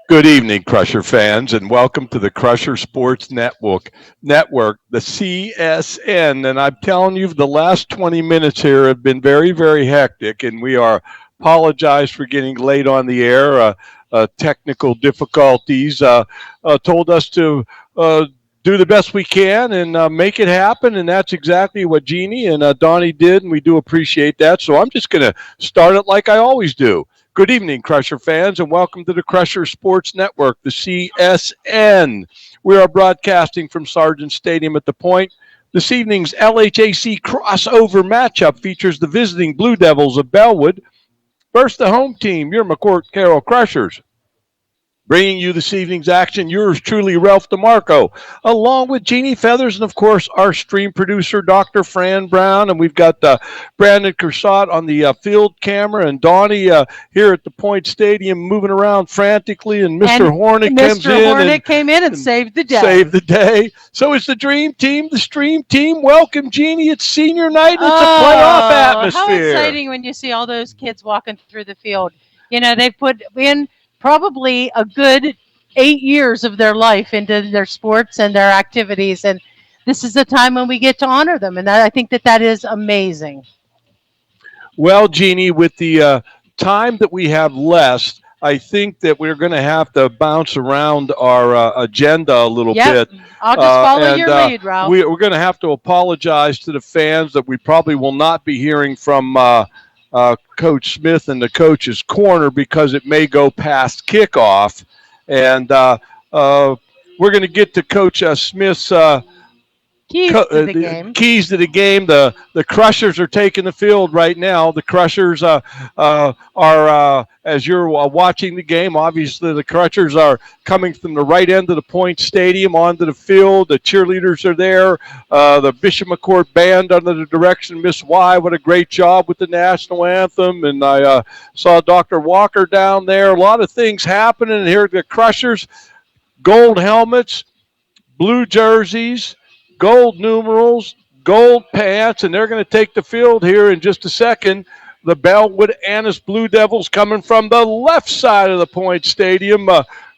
Good evening, Crusher fans, and welcome to the Crusher Sports Network, the CSN. And I'm telling you, the last 20 minutes here have been very, very hectic, and we are apologize for getting late on the air. Technical difficulties told us to do the best we can and make it happen, and that's exactly what Jeannie and Donnie did, and we do appreciate that. So I'm just going to start it like I always do. Good evening, Crusher fans, and welcome to the Crusher Sports Network, the CSN. We are broadcasting from Sargent Stadium at the Point. This evening's LHAC crossover matchup features the visiting Blue Devils of Bellwood versus the home team, your McCort Carroll Crushers. Bringing you this evening's action, yours truly, Ralph DeMarco, along with Jeannie Feathers and, of course, our stream producer, Dr. Fran Brown. And we've got Brandon Kershaw on the field camera and Donnie here at the Point Stadium moving around frantically. And Mr. Hornet came in and saved the day. Saved the day. So it's the Dream Team, the Stream Team. Welcome, Jeannie. It's senior night. And it's a playoff atmosphere. How exciting when you see all those kids walking through the field. You know, they put in probably a good 8 years of their life into their sports and their activities, and this is the time when we get to honor them, and I think that is amazing. Well, Jeannie, with the time that we have left, I think that we're going to have to bounce around our agenda a little bit. I'll just follow your lead, Ralph. We're going to have to apologize to the fans that we probably will not be hearing from Coach Smith in the coach's corner because it may go past kickoff. And we're going to get to Coach Smith's keys to the game. The Crushers are taking the field right now. The Crushers are, as you're watching the game, obviously the Crushers are coming from the right end of the Point Stadium onto the field. The cheerleaders are there. The Bishop McCort band under the direction of Miss Y. What a great job with the national anthem. And I saw Dr. Walker down there. A lot of things happening. And here are the Crushers, gold helmets, blue jerseys, gold numerals, gold pants, and they're going to take the field here in just a second. The Bellwood Annis Blue Devils coming from the left side of the Point Stadium.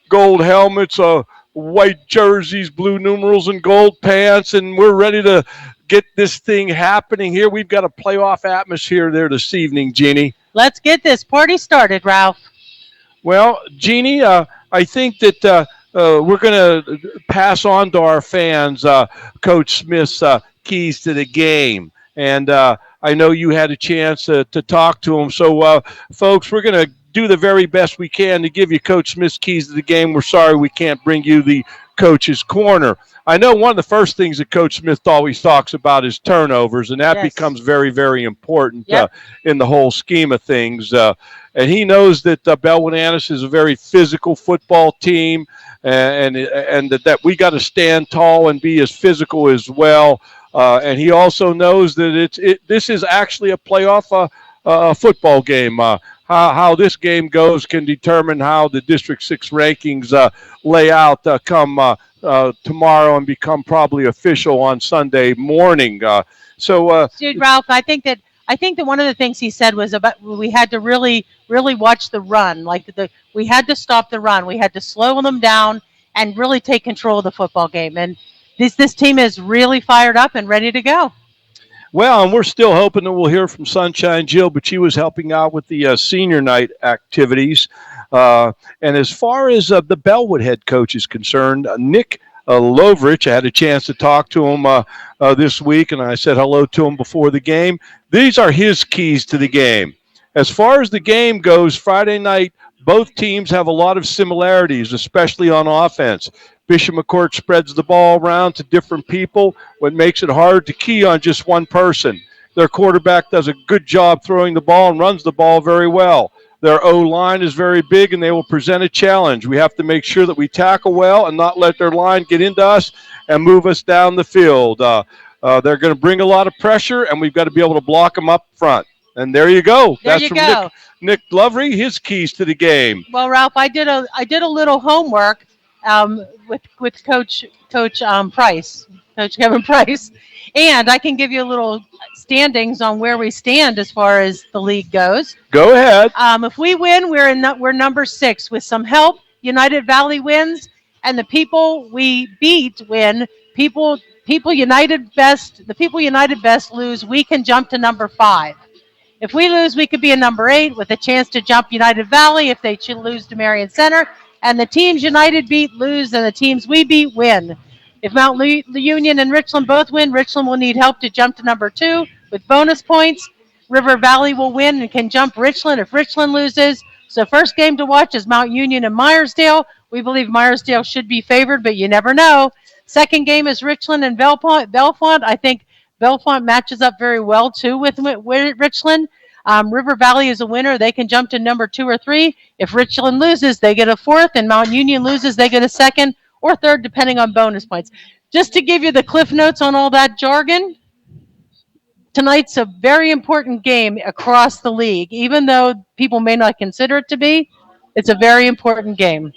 Gold helmets, white jerseys, blue numerals, and gold pants, and we're ready to get this thing happening here. We've got a playoff atmosphere there this evening, Jeannie. Let's get this party started, Ralph. Well, Jeannie, I think that we're going to pass on to our fans Coach Smith's keys to the game. And I know you had a chance to talk to him. So, folks, we're going to do the very best we can to give you Coach Smith's keys to the game. We're sorry we can't bring you the coach's corner. I know one of the first things that Coach Smith always talks about is turnovers, and that becomes very, very important in the whole scheme of things. And he knows that Bellwood Annis is a very physical football team, and that we got to stand tall and be as physical as well. And he also knows that this is actually a playoff football game. How this game goes can determine how the District 6 rankings lay out come tomorrow and become probably official on Sunday morning. Dude, Ralph, I think that one of the things he said was about we had to really watch the run. We had to stop the run. We had to slow them down and really take control of the football game. And this team is really fired up and ready to go. Well, and we're still hoping that we'll hear from Sunshine Jill, but she was helping out with the senior night activities. And as far as the Bellwood head coach is concerned, Nick Lovrich, I had a chance to talk to him this week, and I said hello to him before the game. These are his keys to the game. As far as the game goes, Friday night, both teams have a lot of similarities, especially on offense. Bishop McCort spreads the ball around to different people, what makes it hard to key on just one person. Their quarterback does a good job throwing the ball and runs the ball very well. Their O-line is very big, and they will present a challenge. We have to make sure that we tackle well and not let their line get into us and move us down the field. They're going to bring a lot of pressure, and we've got to be able to block them up front. And there you go. That's from Nick Lovery, his keys to the game. Well, Ralph, I did a little homework with Coach Price, Coach Kevin Price, and I can give you a little standings on where we stand as far as the league goes. Go ahead. If we win, we're number 6. With some help, United Valley wins, and the people we beat win. People United best. The people United best lose. We can jump to number 5. If we lose, we could be a number 8 with a chance to jump United Valley if they should lose to Marion Center. And the teams United beat lose, and the teams we beat win. If Mount Union and Richland both win, Richland will need help to jump to number 2 with bonus points. River Valley will win and can jump Richland if Richland loses. So first game to watch is Mount Union and Myersdale. We believe Myersdale should be favored, but you never know. Second game is Richland and Belfont. I think Belfont matches up very well too with Richland. River Valley is a winner. They can jump to number 2 or 3. If Richland loses, they get a 4th, and Mount Union loses, they get a 2nd or 3rd, depending on bonus points. Just to give you the cliff notes on all that jargon, tonight's a very important game across the league. Even though people may not consider it to be, it's a very important game.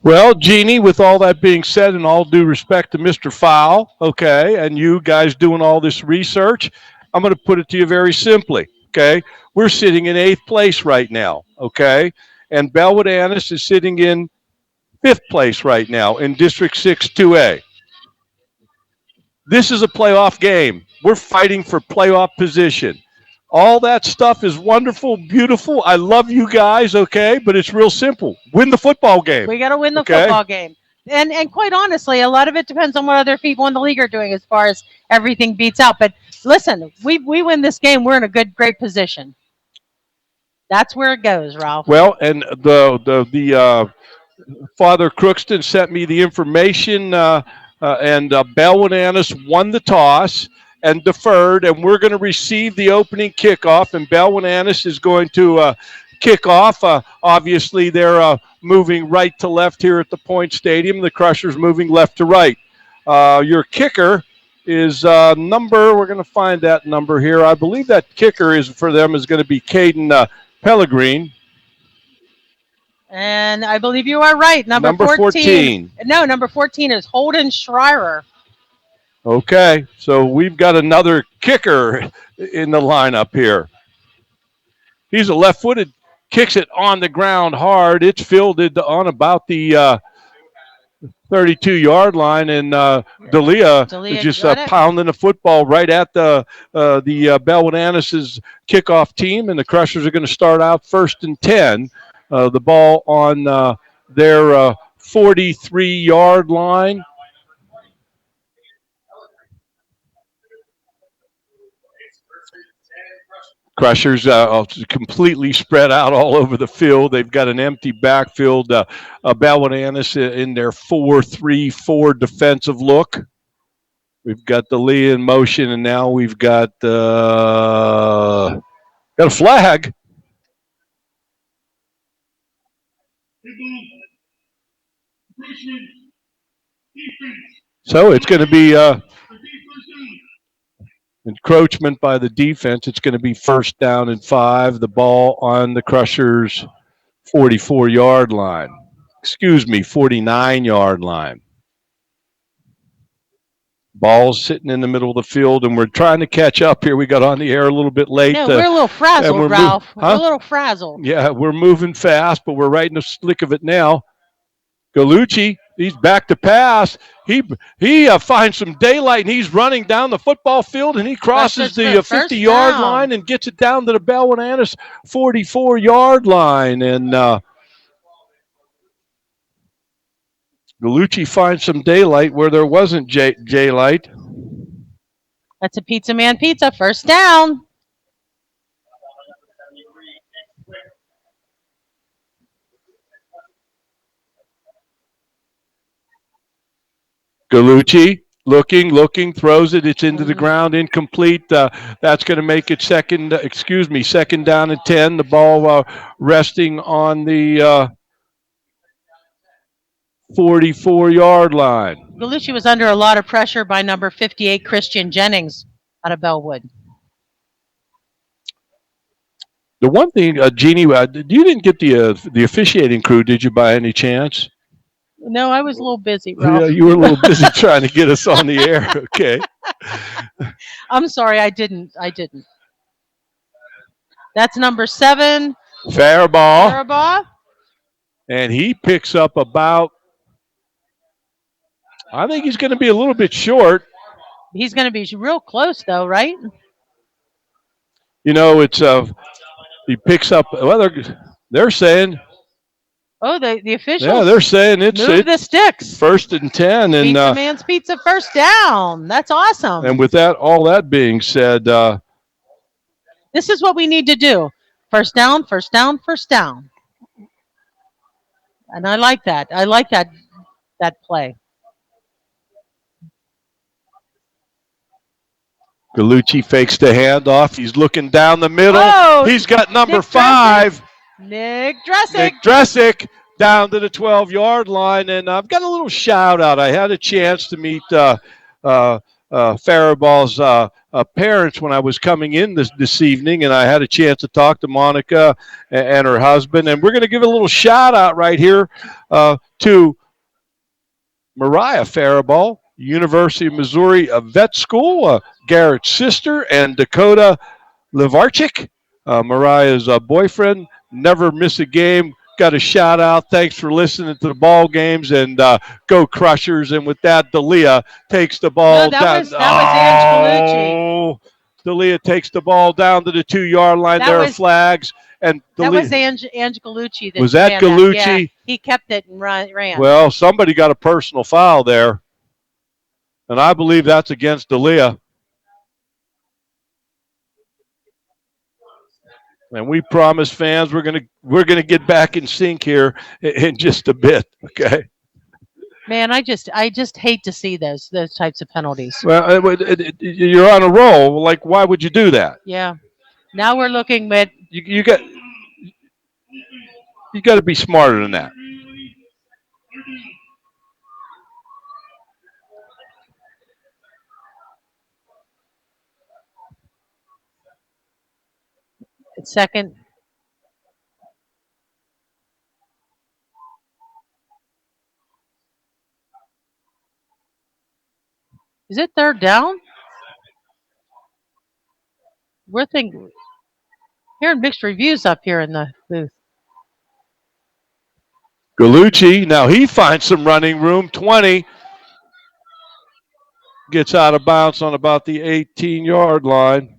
Well, Jeannie, with all that being said, and all due respect to Mr. Fowl, okay, and you guys doing all this research, I'm going to put it to you very simply, okay? We're sitting in 8th place right now, okay? And Bellwood Annis is sitting in 5th place right now in District 6 2A. This is a playoff game. We're fighting for playoff position. All that stuff is wonderful, beautiful. I love you guys, okay? But it's real simple. Win the football game. We got to win the football game. And quite honestly, a lot of it depends on what other people in the league are doing as far as everything beats out. But listen, we win this game, we're in a great position. That's where it goes, Ralph. Well, and the Father Crookston sent me the information, and Bellwood Annis won the toss and deferred, and we're going to receive the opening kickoff, and Bellwood Annis is going to kick off. Obviously, they're moving right to left here at the Point Stadium. The Crushers moving left to right. Your kicker is number, we're going to find that number here. I believe that kicker is for them is going to be Caden Pellegrin. And I believe you are right. Number 14. No, number 14 is Holden Schreier. Okay, so we've got another kicker in the lineup here. He's a left-footed, kicks it on the ground hard. It's fielded on about the 32-yard line, and Dalia is just pounding the football right at the Bellwood Annis's kickoff team, and the Crushers are going to start out 1st and 10. The ball on their 43-yard line. Crushers completely spread out all over the field. They've got an empty backfield. Bellwood Annis in their 4-3-4 defensive look. We've got the Lee in motion, and now we've got a flag. So it's going to be encroachment by the defense. It's going to be 1st down and 5. The ball on the Crushers' 44-yard line. 49-yard line. Ball's sitting in the middle of the field, and we're trying to catch up here. We got on the air a little bit late. No, we're a little frazzled, Ralph. We're a little frazzled. Yeah, we're moving fast, but we're right in the slick of it now. Gallucci, he's back to pass. He finds some daylight, and he's running down the football field, and he crosses the 50-yard line and gets it down to the Bellwood Annis 44-yard line. And Gallucci finds some daylight where there wasn't daylight. That's a Pizza Man pizza. 1st down. Gallucci looking, throws it. It's into the ground, incomplete. That's going to make it 2nd down and 10. The ball resting on the 44-yard line. Gallucci was under a lot of pressure by number 58, Christian Jennings, out of Bellwood. The one thing, Jeannie, you didn't get the officiating crew, did you, by any chance? No, I was a little busy, Ralph. Yeah, you were a little busy trying to get us on the air. Okay. I'm sorry, I didn't. That's number 7. Faribaugh. And he picks up about, I think he's going to be a little bit short. He's going to be real close, though, right? You know, it's he picks up. Well, they're saying. Oh, the officials. Yeah, they're saying move the sticks. 1st and 10, and Pizza Man's Pizza first down. That's awesome. And with that, all that being said, this is what we need to do: first down, first down, first down. And I like that. I like that play. Gallucci fakes the handoff. He's looking down the middle. Oh, he's got number Nick 5. Nick Dressick. Nick Dressick down to the 12-yard line. And I've got a little shout out. I had a chance to meet Faraball's parents when I was coming in this evening, and I had a chance to talk to Monica and her husband. And we're going to give a little shout out right here to Mariah Faraball, University of Missouri Vet School, Garrett's sister, and Dakota Levarchik, Mariah's boyfriend. Never miss a game. Got a shout out. Thanks for listening to the ball games, and go Crushers. And with that, Dalia takes the ball down. That was Ange Gallucci. Dalia takes the ball down to the 2-yard line. There are flags. And that was Ange Gallucci. Was that Gallucci? Yeah, he kept it and ran. Well, somebody got a personal foul there, and I believe that's against Dalia. And we promise fans we're gonna get back in sync here in just a bit. Okay. Man, I just hate to see those types of penalties. Well, you're on a roll. Like, why would you do that? Yeah. Now we're looking at you got to be smarter than that. Second. Is it third down? We're hearing mixed reviews up here in the booth. Gallucci, now he finds some running room. 20. Gets out of bounds on about the 18-yard line.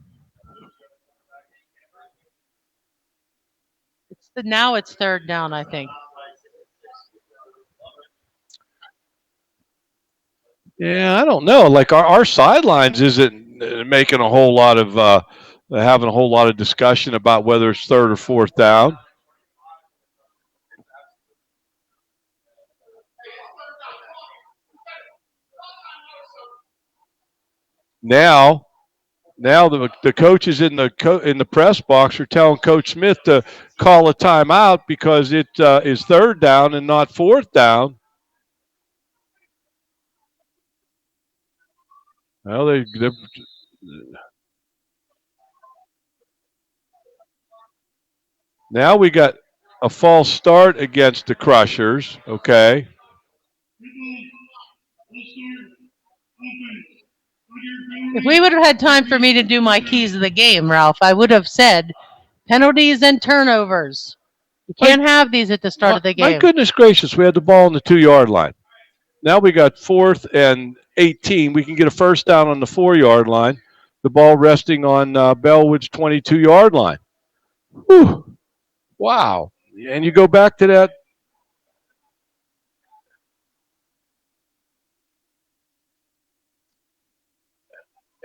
Now it's third down, I think. Yeah, I don't know. Like our sidelines isn't making a whole lot of having a whole lot of discussion about whether it's third or fourth down. Now the coaches in the press box are telling Coach Smith to call a timeout because it is third down and not fourth down. Well, now we got a false start against the Crushers. Okay. If we would have had time for me to do my keys of the game, Ralph, I would have said penalties and turnovers. You can't have these at the start of the game. My goodness gracious, we had the ball on the 2-yard line. Now we got 4th and 18. We can get a first down on the 4-yard line. The ball resting on Bellwood's 22-yard line. Whew. Wow. And you go back to that.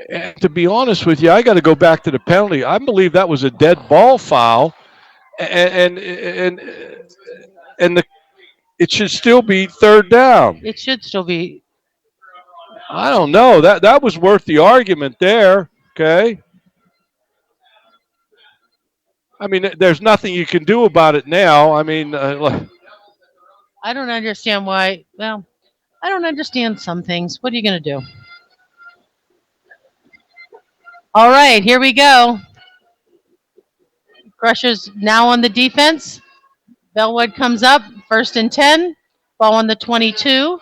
And to be honest with you, I got to go back to the penalty. I believe that was a dead ball foul, and it should still be third down. It should still be. I don't know. That was worth the argument there. Okay. I mean, there's nothing you can do about it now. I mean, I don't understand why. Well, I don't understand some things. What are you going to do? All right, here we go. Crushers now on the defense. Bellwood comes up, 1st and 10. Ball on the 22.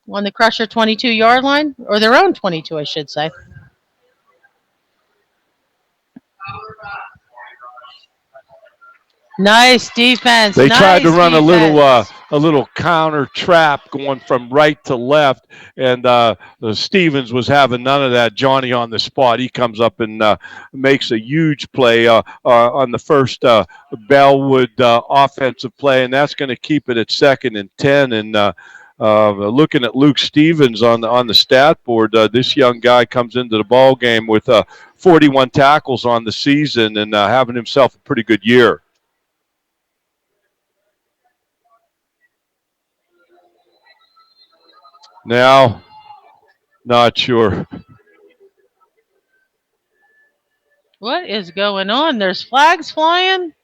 On the Crusher 22-yard line, or their own 22, I should say. Nice defense. They tried to nice run defense. a little counter trap going from right to left, and Stevens was having none of that. Johnny on the spot, he comes up and makes a huge play on the first Bellwood offensive play, and that's going to keep it at 2nd and 10. And looking at Luke Stevens on the stat board, this young guy comes into the ball game with 41 tackles on the season and having himself a pretty good year. Now, not sure. What is going on? There's flags flying.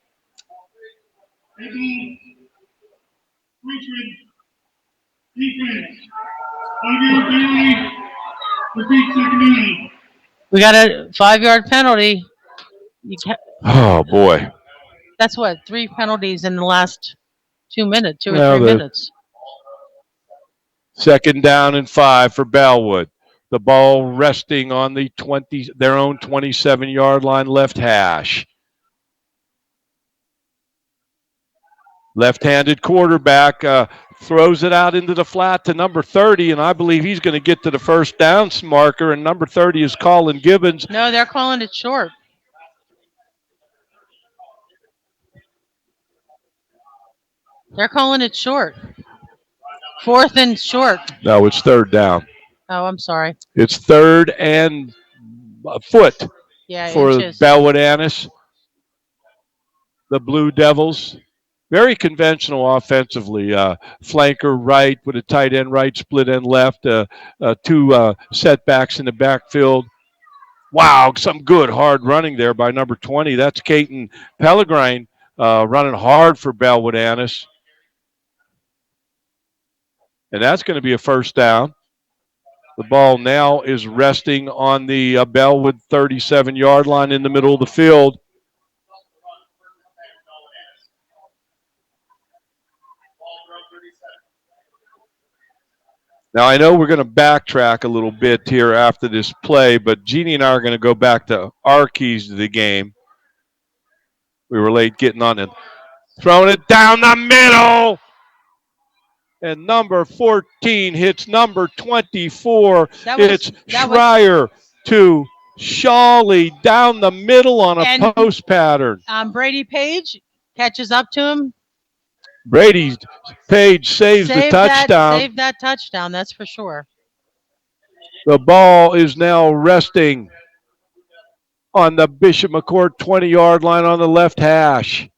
We got a 5-yard penalty. Oh boy. That's what, 3 penalties in the last 2 minutes, 2 or Well, 3 minutes. 2nd down and 5 for Bellwood. The ball resting on their own 27-yard line left hash. Left-handed quarterback throws it out into the flat to number 30, and I believe he's going to get to the first down marker, and number 30 is Colin Gibbons. No, they're calling it short. They're calling it short. 4th and short. No, it's 3rd down. Oh, I'm sorry. It's 3rd and a foot for inches. Bellwood Annis. The Blue Devils. Very conventional offensively. Flanker right with a tight end right, split end left, 2 setbacks in the backfield. Wow, some good hard running there by number 20. That's Caton Pellegrine running hard for Bellwood Annis. And that's going to be a first down. The ball now is resting on the Bellwood 37-yard line in the middle of the field. Now, I know we're going to backtrack a little bit here after this play, but Jeannie and I are going to go back to our keys to the game. We were late getting on it. Throwing it down the middle. And number 14 hits number 24. It's Schreier to Shawley down the middle on a post pattern. Brady Page catches up to him. Brady Page saves the touchdown. Saved that touchdown, that's for sure. The ball is now resting on the Bishop McCort 20-yard line on the left hash.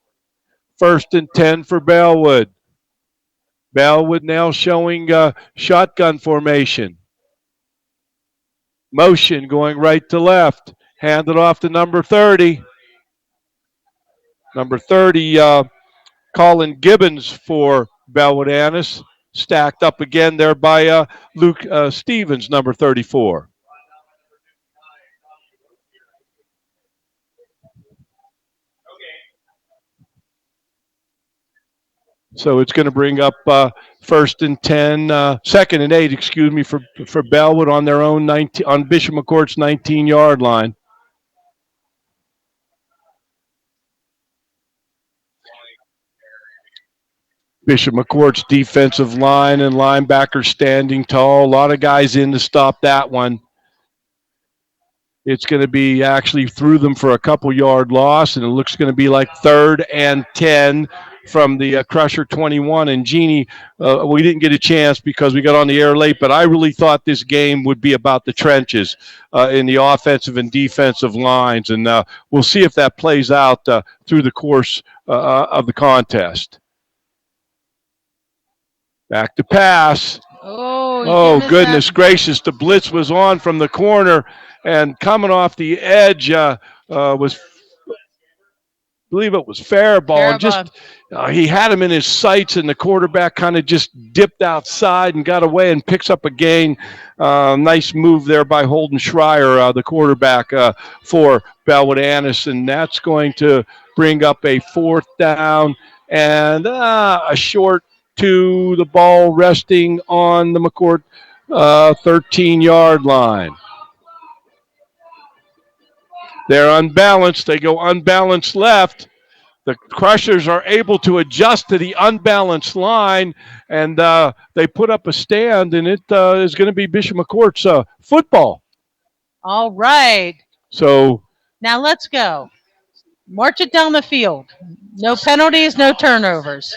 1st and 10 for Bellwood. Bellwood now showing shotgun formation. Motion going right to left. Handed off to number 30. Number 30, Colin Gibbons for Bellwood Annis. Stacked up again there by Luke Stevens, number 34. So it's going to bring up 1st and 10, 2nd and 8, excuse me, for Bellwood on their own on Bishop McCort's 19-yard line. Bishop McCort's defensive line and linebackers standing tall. A lot of guys in to stop that one. It's going to be actually through them for a couple-yard loss, and it looks going to be like 3rd and 10 from the Crusher 21. And Jeannie, we didn't get a chance because we got on the air late, but I really thought this game would be about the trenches in the offensive and defensive lines. And we'll see if that plays out through the course of the contest. Back to pass. Oh goodness gracious. The blitz was on from the corner, and coming off the edge was, I believe it was Faribault. Just he had him in his sights, and the quarterback kind of just dipped outside and got away and picks up a gain. Nice move there by Holden Schreier, the quarterback for Bellwood Annis, and that's going to bring up a 4th down and a short to the ball resting on the McCort 13-yard line. They're unbalanced. They go unbalanced left. The Crushers are able to adjust to the unbalanced line, and they put up a stand, and it is going to be Bishop McCort's football. All right. So now let's go. March it down the field. No penalties, no turnovers.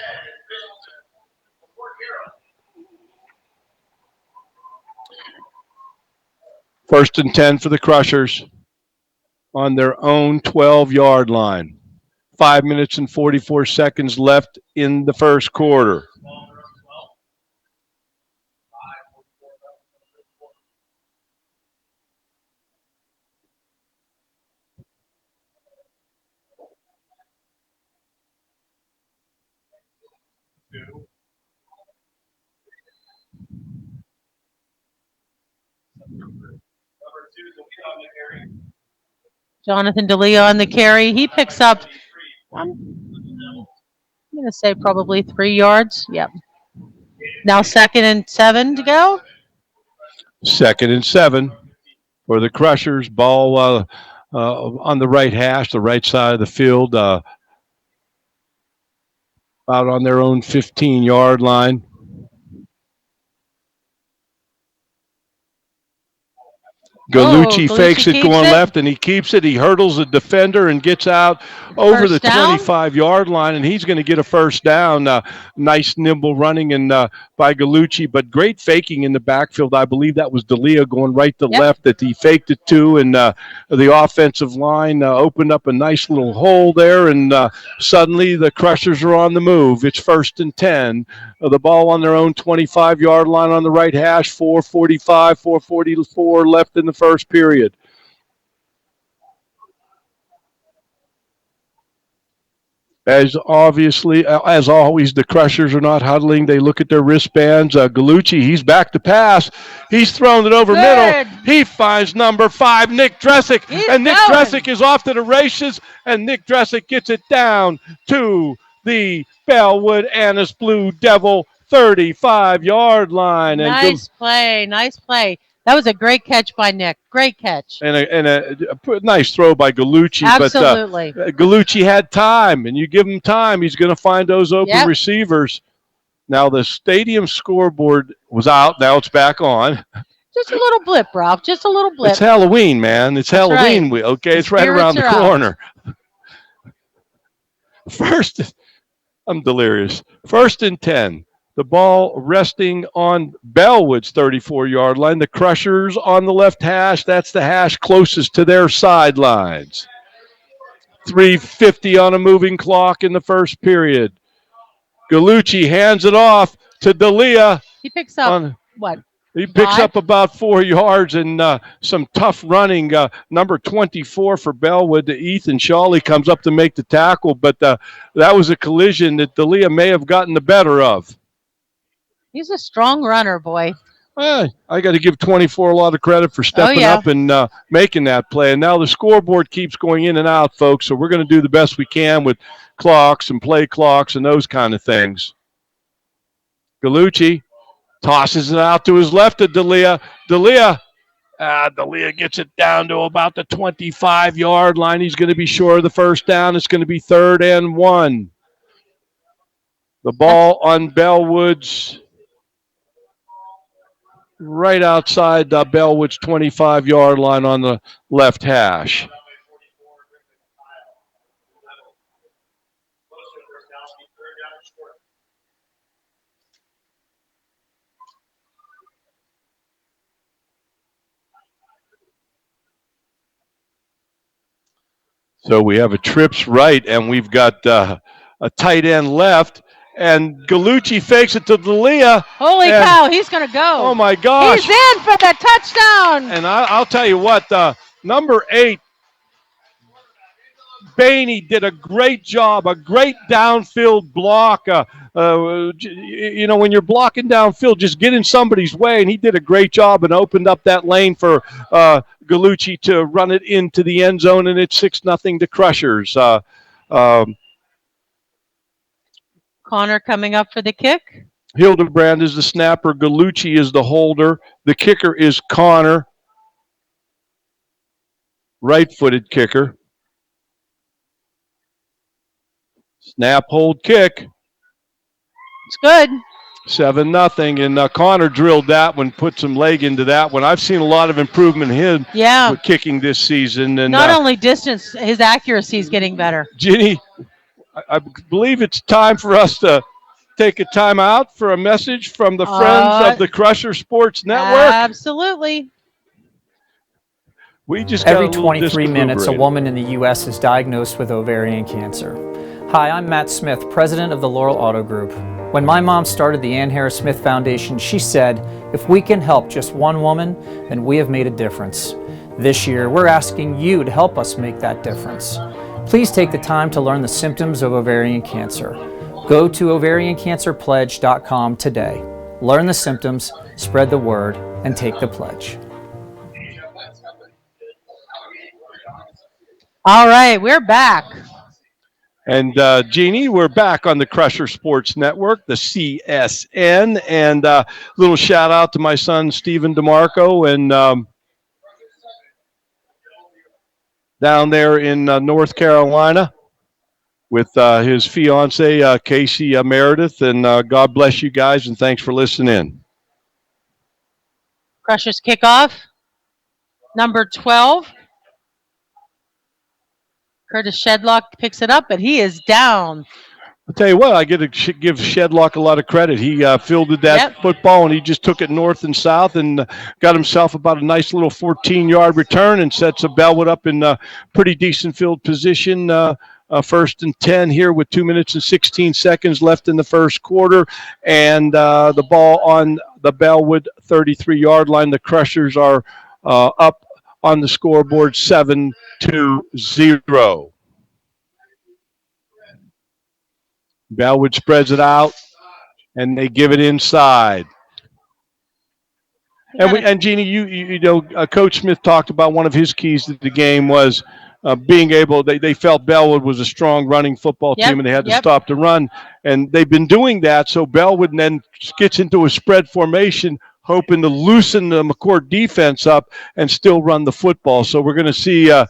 First and 10 for the Crushers on their own 12-yard line. 5 minutes and 44 seconds left in the first quarter. Jonathan DeLeo on the carry. He picks up, I'm going to say probably 3 yards. Yep. Now 2nd and 7 to go. 2nd and 7 for the Crushers. Ball on the right hash, the right side of the field, out on their own 15-yard line. Galucci fakes it going left, and he keeps it. He hurdles the defender and gets out over the 25-yard line, and he's going to get a first down. Nice nimble running and by Galucci, but great faking in the backfield. I believe that was D'Elia going right to left that he faked it to, and the offensive line opened up a nice little hole there, and suddenly the Crushers are on the move. It's 1st and 10. The ball on their own 25-yard line on the right hash, 4:45, 4:44 left in the first period. As always, the Crushers are not huddling. They look at their wristbands. Galucci, he's back to pass. He's thrown it over middle. He finds number 5, Nick Dressick. Nick Dressick is off to the races, and Nick Dressick gets it down to the Bellwood Annis Blue Devil 35-yard line. Nice play. That was a great catch by Nick. Great catch. And a nice throw by Galucci. Absolutely. But Galucci had time, and you give him time, he's going to find those open receivers. Now the stadium scoreboard was out. Now it's back on. Just a little blip, Ralph. Just a little blip. It's Halloween, man. It's Halloween. Right. Okay, it's right around the corner. I'm delirious. 1st and 10. The ball resting on Bellwood's 34-yard line. The Crushers on the left hash. That's the hash closest to their sidelines. 3:50 on a moving clock in the first period. Galucci hands it off to D'Elia. He picks up what? He picks up about 4 yards and some tough running. Number 24 for Bellwood, Ethan Shawley, comes up to make the tackle, but that was a collision that D'Elia may have gotten the better of. He's a strong runner, boy. I got to give 24 a lot of credit for stepping up and making that play. And now the scoreboard keeps going in and out, folks, so we're going to do the best we can with clocks and play clocks and those kind of things. Galucci tosses it out to his left to D'Elia. D'Elia gets it down to about the 25-yard line. He's going to be sure of the first down. It's going to be 3rd and 1. The ball on Bellwood's right outside Bellwood's 25-yard line on the left hash. So we have a trips right, and we've got a tight end left. And Galucci fakes it to D'Elia. Holy cow, he's going to go. Oh, my gosh. He's in for the touchdown. And I'll tell you what, number 8, Bainey did a great job, a great downfield block. When you're blocking downfield, just get in somebody's way, and he did a great job and opened up that lane for Galucci to run it into the end zone, and it's 6-0 to Crushers. Connor coming up for the kick. Hildebrand is the snapper. Galucci is the holder. The kicker is Connor, right-footed kicker. Snap, hold, kick. It's good. 7-0, and Connor drilled that one, put some leg into that one. I've seen a lot of improvement in him with kicking this season. And not only distance, his accuracy is getting better. Ginny, I believe it's time for us to take a time out for a message from the friends of the Crusher Sports Network. Absolutely. We just Every 23 minutes, a woman in the U.S. is diagnosed with ovarian cancer. Hi, I'm Matt Smith, president of the Laurel Auto Group. When my mom started the Ann Harris Smith Foundation, she said, if we can help just one woman, then we have made a difference. This year, we're asking you to help us make that difference. Please take the time to learn the symptoms of ovarian cancer. Go to ovariancancerpledge.com today. Learn the symptoms, spread the word, and take the pledge. All right, we're back. And Jeannie, we're back on the Crusher Sports Network, the CSN, and a little shout out to my son Stephen DeMarco and down there in North Carolina with his fiance Casey Meredith, and God bless you guys, and thanks for listening. Crushers kickoff, number 12. Curtis Shedlock picks it up, but he is down. I'll tell you what, I get to give Shedlock a lot of credit. He fielded that football, and he just took it north and south and got himself about a nice little 14-yard return and sets a Bellwood up in a pretty decent field position. First and 10 here with 2 minutes and 16 seconds left in the first quarter, and the ball on the Bellwood 33-yard line. The Crushers are up on the scoreboard 7-0. Bellwood spreads it out, and they give it inside. And Jeannie, you know, Coach Smith talked about one of his keys to the game was being able. They felt Bellwood was a strong running football team, and they had to stop the run. And they've been doing that. So Bellwood then gets into a spread formation, hoping to loosen the McCort defense up and still run the football. So we're going to see how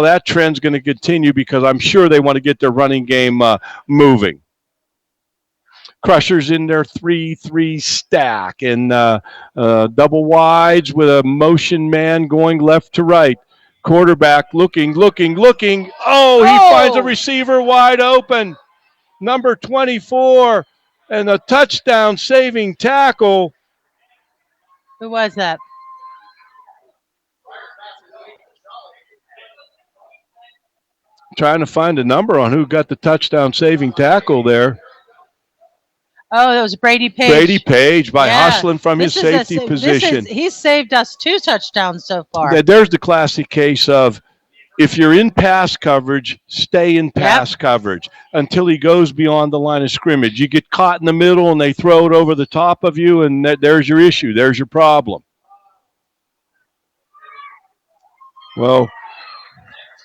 that trend's going to continue, because I'm sure they want to get their running game moving. Crushers in their 3-3 stack, and double wides with a motion man going left to right. Quarterback looking. Oh, he finds a receiver wide open. Number 24, and a touchdown saving tackle. Who was that? Trying to find a number on who got the touchdown saving tackle there. Oh, that was Brady Page. Brady Page by hustling from his safety position. He's saved us 2 touchdowns so far. There's the classic case of, if you're in pass coverage, stay in pass coverage until he goes beyond the line of scrimmage. You get caught in the middle and they throw it over the top of you, and there's your issue. There's your problem. Well,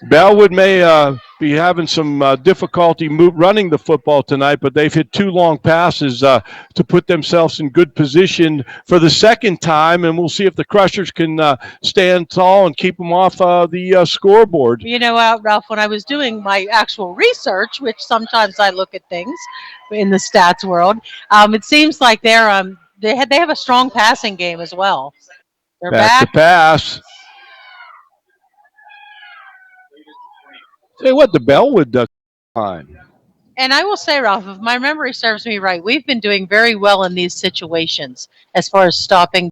Bellwood may be having some difficulty running the football tonight, but they've hit 2 long passes to put themselves in good position for the second time, and we'll see if the Crushers can stand tall and keep them off the scoreboard. You know, Ralph, when I was doing my actual research, which sometimes I look at things in the stats world, it seems like they have a strong passing game as well. They're back to pass. Say what, the Bellwood line. And I will say, Ralph, if my memory serves me right, we've been doing very well in these situations as far as stopping.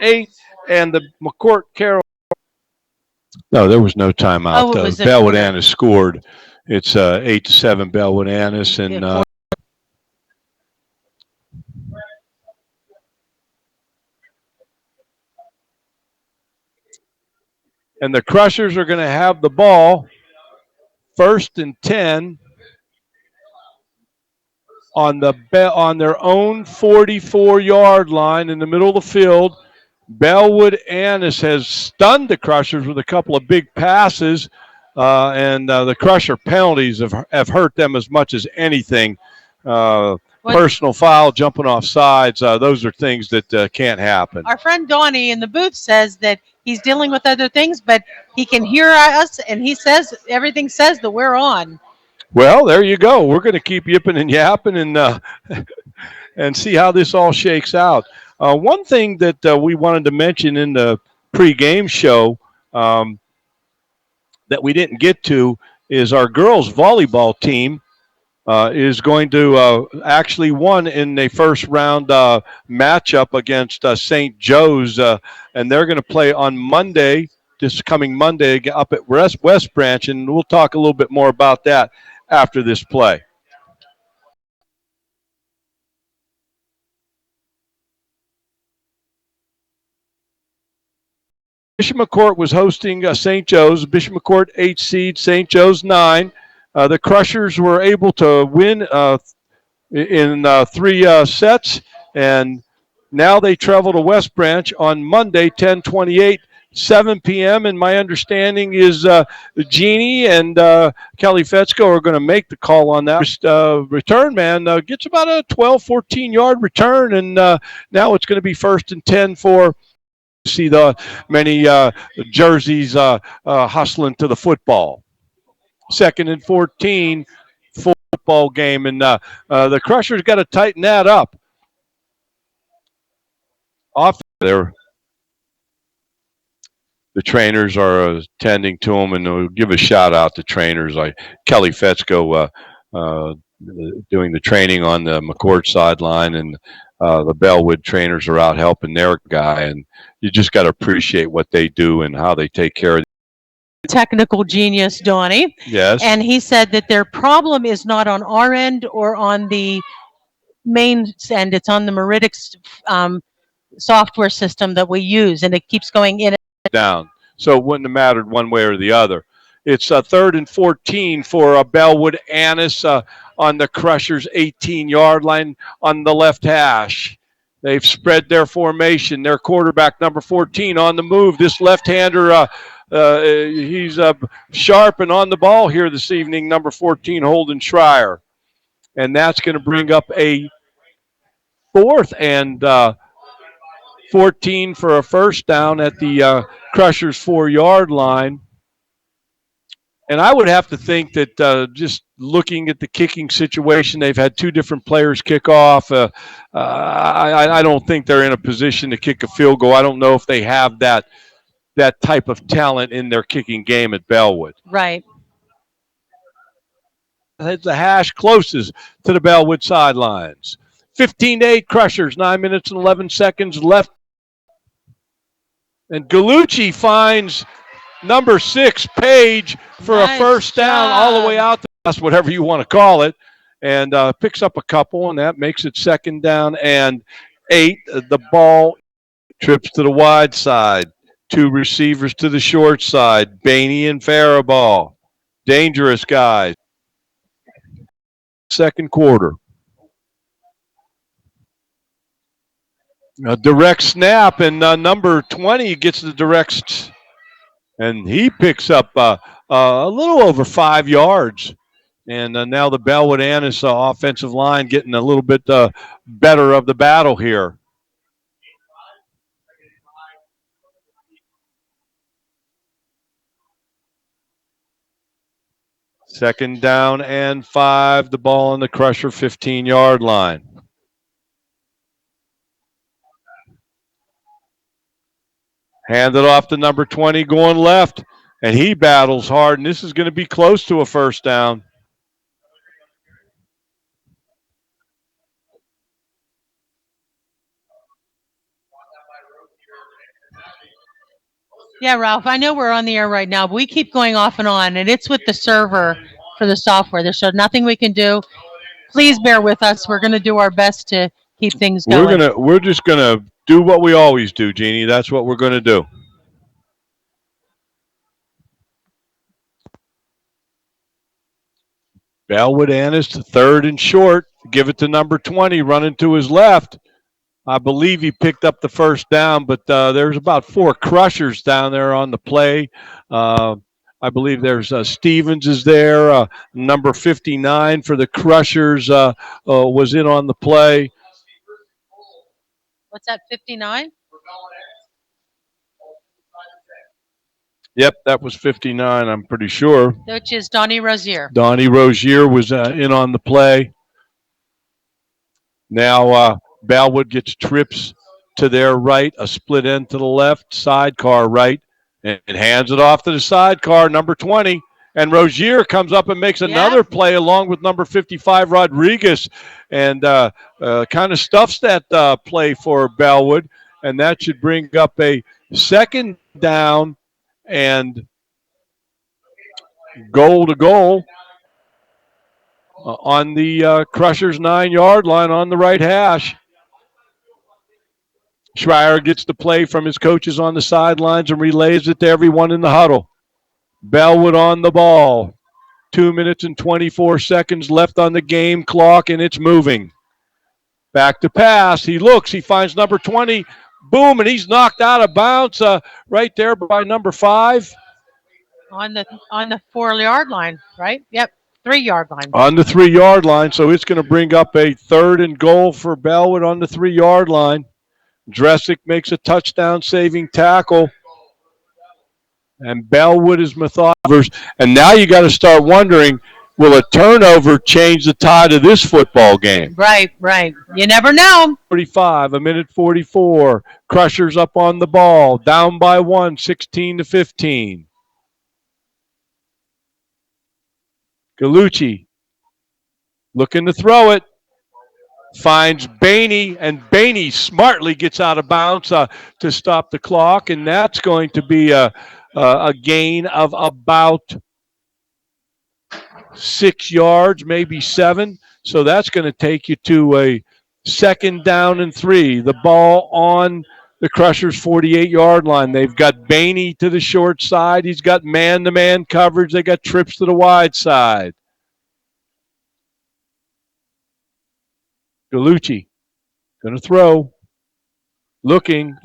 Eight, and the McCort Carroll. No, there was no timeout. Bellwood Annis scored. It's 8-7 Bellwood Annis, and and the Crushers are going to have the ball, 1st and 10 on their own 44-yard line in the middle of the field. Bellwood Annis has stunned the Crushers with a couple of big passes, and the Crusher penalties have hurt them as much as anything. Well, personal foul, jumping off sides. Those are things that can't happen. Our friend Donnie in the booth says that he's dealing with other things, but he can hear us, and he says everything says that we're on. Well, there you go. We're going to keep yipping and yapping and and see how this all shakes out. One thing that we wanted to mention in the pre-game show that we didn't get to is our girls volleyball team is going to actually won in the first round matchup against St. Joe's, and they're going to play on Monday, this coming Monday, up at West Branch, and we'll talk a little bit more about that after this play. Bishop McCort was hosting St. Joe's. Bishop McCort 8 seed, St. Joe's 9. The Crushers were able to win in 3 sets, and now they travel to West Branch on Monday, 10/28, 7 p.m. And my understanding is Jeannie and Kelly Fetzko are going to make the call on that. Return man gets about a 12, 14-yard return, and now it's going to be 1st and 10 for see the many jerseys hustling to the football. 2nd and 14, football game, and the Crushers got to tighten that up. Off there, the trainers are attending to them, and we'll give a shout out to trainers like Kelly Fetzko doing the training on the McCort sideline, and the Bellwood trainers are out helping their guy, and you just got to appreciate what they do and how they take care of technical genius, Donnie. Yes. And he said that their problem is not on our end or on the main end. It's on the Meridics software system that we use, and it keeps going in and down. So it wouldn't have mattered one way or the other. It's 3rd and 14 for Bellwood Annis on the Crushers' 18-yard line on the left hash. They've spread their formation. Their quarterback, number 14, on the move. This left-hander, he's sharp and on the ball here this evening, number 14, Holden Schreier. And that's going to bring up a 4th and 14 for a first down at the Crushers' 4-yard line. And I would have to think that just looking at the kicking situation, they've had 2 different players kick off. I don't think they're in a position to kick a field goal. I don't know if they have that type of talent in their kicking game at Bellwood. right. The hash closest to the Bellwood sidelines. 15-8 Crushers, 9 minutes and 11 seconds left. And Gallucci finds number 6, Page, for Nice a first down job. all the way out to us, whatever you want to call it, and picks up a couple, and that makes it 2nd down and 8. The ball trips to the wide side. 2 receivers to the short side, Bainey and Faribault. Dangerous guys. 2nd quarter. A direct snap, and number 20 gets the direct, and he picks up a little over 5 yards. And now the Bellwood Annis offensive line getting a little bit better of the battle here. Second down and 5, the ball on the Crusher 15-yard line. Handed off to number 20 going left, and he battles hard, and this is going to be close to a first down. Yeah, Ralph, I know we're on the air right now, but we keep going off and on, and it's with the server for the software. There's nothing we can do. Please bear with us. We're going to do our best to keep things going. We're just gonna do what we always do, Jeannie. That's what we're gonna do. Bellwood Annis, 3rd and short. Give it to number 20, running to his left. I believe he picked up the first down, but there's about 4 Crushers down there on the play. I believe there's Stevens is there. Number 59 for the Crushers was in on the play. What's that, 59? Yep, that was 59, I'm pretty sure. Which is Donnie Rozier. Donnie Rozier was in on the play. Now Bellwood gets trips to their right, a split end to the left, sidecar right, and hands it off to the sidecar, number 20. And Rozier comes up and makes another play along with number 55, Rodriguez, and kind of stuffs that play for Bellwood. And that should bring up a second down and goal to goal on the Crushers' 9-yard line on the right hash. Schreier gets the play from his coaches on the sidelines and relays it to everyone in the huddle. Bellwood on the ball. 2 minutes and 24 seconds left on the game clock, and it's moving. Back to pass. He looks. He finds number 20. Boom, and he's knocked out of bounds right there by number 5. On the 4-yard line, right? Yep, 3-yard line. On the 3-yard line, so it's going to bring up a 3rd and goal for Bellwood on the 3-yard line. Dresick makes a touchdown-saving tackle. And Bellwood is methodical. And now you got to start wondering, will a turnover change the tide of this football game? Right. You never know. 45, a minute 44. Crushers up on the ball. Down by 1, 16-15. Gallucci looking to throw it. Finds Bainey, and Bainey smartly gets out of bounds to stop the clock, and that's going to be a gain of about 6 yards, maybe 7. So that's going to take you to a 2nd down and 3. The ball on the Crushers' 48-yard line. They've got Bainey to the short side. He's got man-to-man coverage. They got trips to the wide side. Gallucci going to throw. Looking.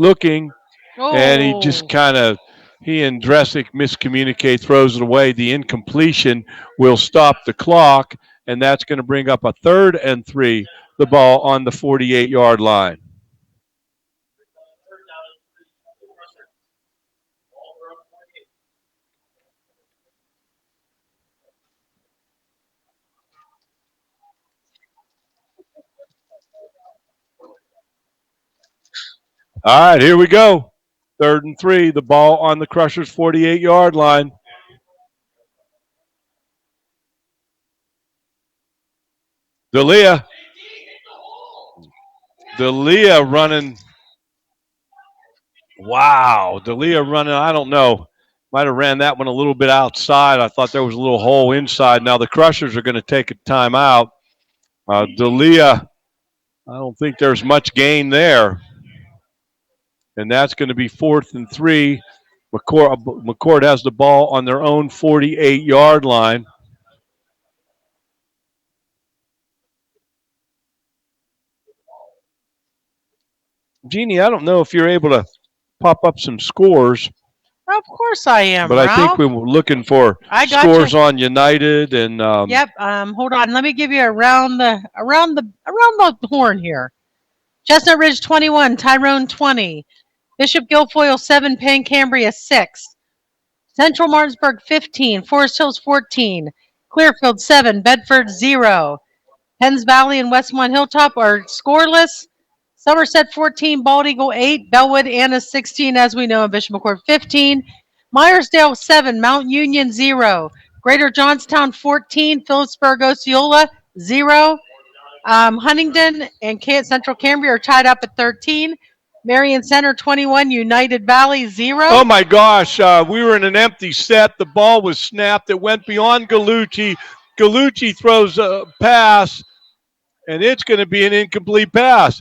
And he just he and Dresick miscommunicate, throws it away. The incompletion will stop the clock, and that's going to bring up a 3rd and 3, the ball on the 48-yard line. All right, here we go. 3rd and 3, the ball on the Crushers' 48-yard line. D'Elia running. Wow, D'Elia running, I don't know. Might have ran that one a little bit outside. I thought there was a little hole inside. Now the Crushers are going to take a timeout. D'Elia, I don't think there's much gain there. And that's going to be 4th and 3. McCort has the ball on their own 48-yard line. Jeannie, I don't know if you're able to pop up some scores. Of course I am, but Ralph. I think we were looking for scores on United and. Yep. Hold on. Let me give you around the horn here. Chestnut Ridge 21, Tyrone 20, Bishop Guilfoyle 7, Penn Cambria 6, Central Martinsburg 15, Forest Hills 14, Clearfield 7, Bedford 0. Penns Valley and Westmont Hilltop are scoreless. Somerset 14, Bald Eagle 8, Bellwood Anna 16, as we know, and Bishop McCort 15. Myersdale 7, Mount Union 0. Greater Johnstown 14, Phillipsburg Osceola 0. Huntingdon and Central Cambria are tied up at 13. Marion Center 21, United Valley 0. Oh my gosh, we were in an empty set. The ball was snapped. It went beyond Gallucci. Gallucci throws a pass, and it's going to be an incomplete pass.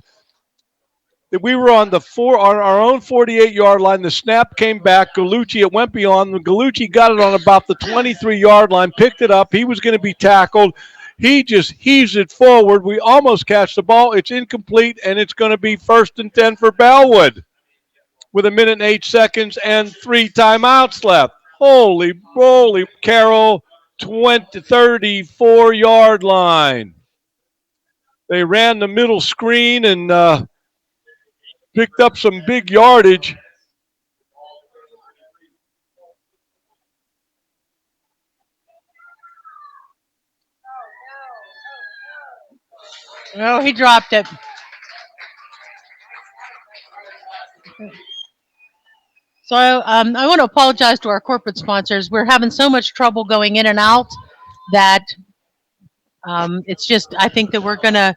We were on our own 48-yard line. The snap came back. Gallucci, it went beyond. Gallucci got it on about the 23-yard line, picked it up. He was going to be tackled. He just heaves it forward. We almost catch the ball. It's incomplete, and it's going to be 1st and 10 for Bellwood with 1 minute and 8 seconds and 3 timeouts left. Holy moly, Carroll, 34-yard line. They ran the middle screen and picked up some big yardage. Oh, he dropped it. So I want to apologize to our corporate sponsors. We're having so much trouble going in and out that it's just, I think that we're going to,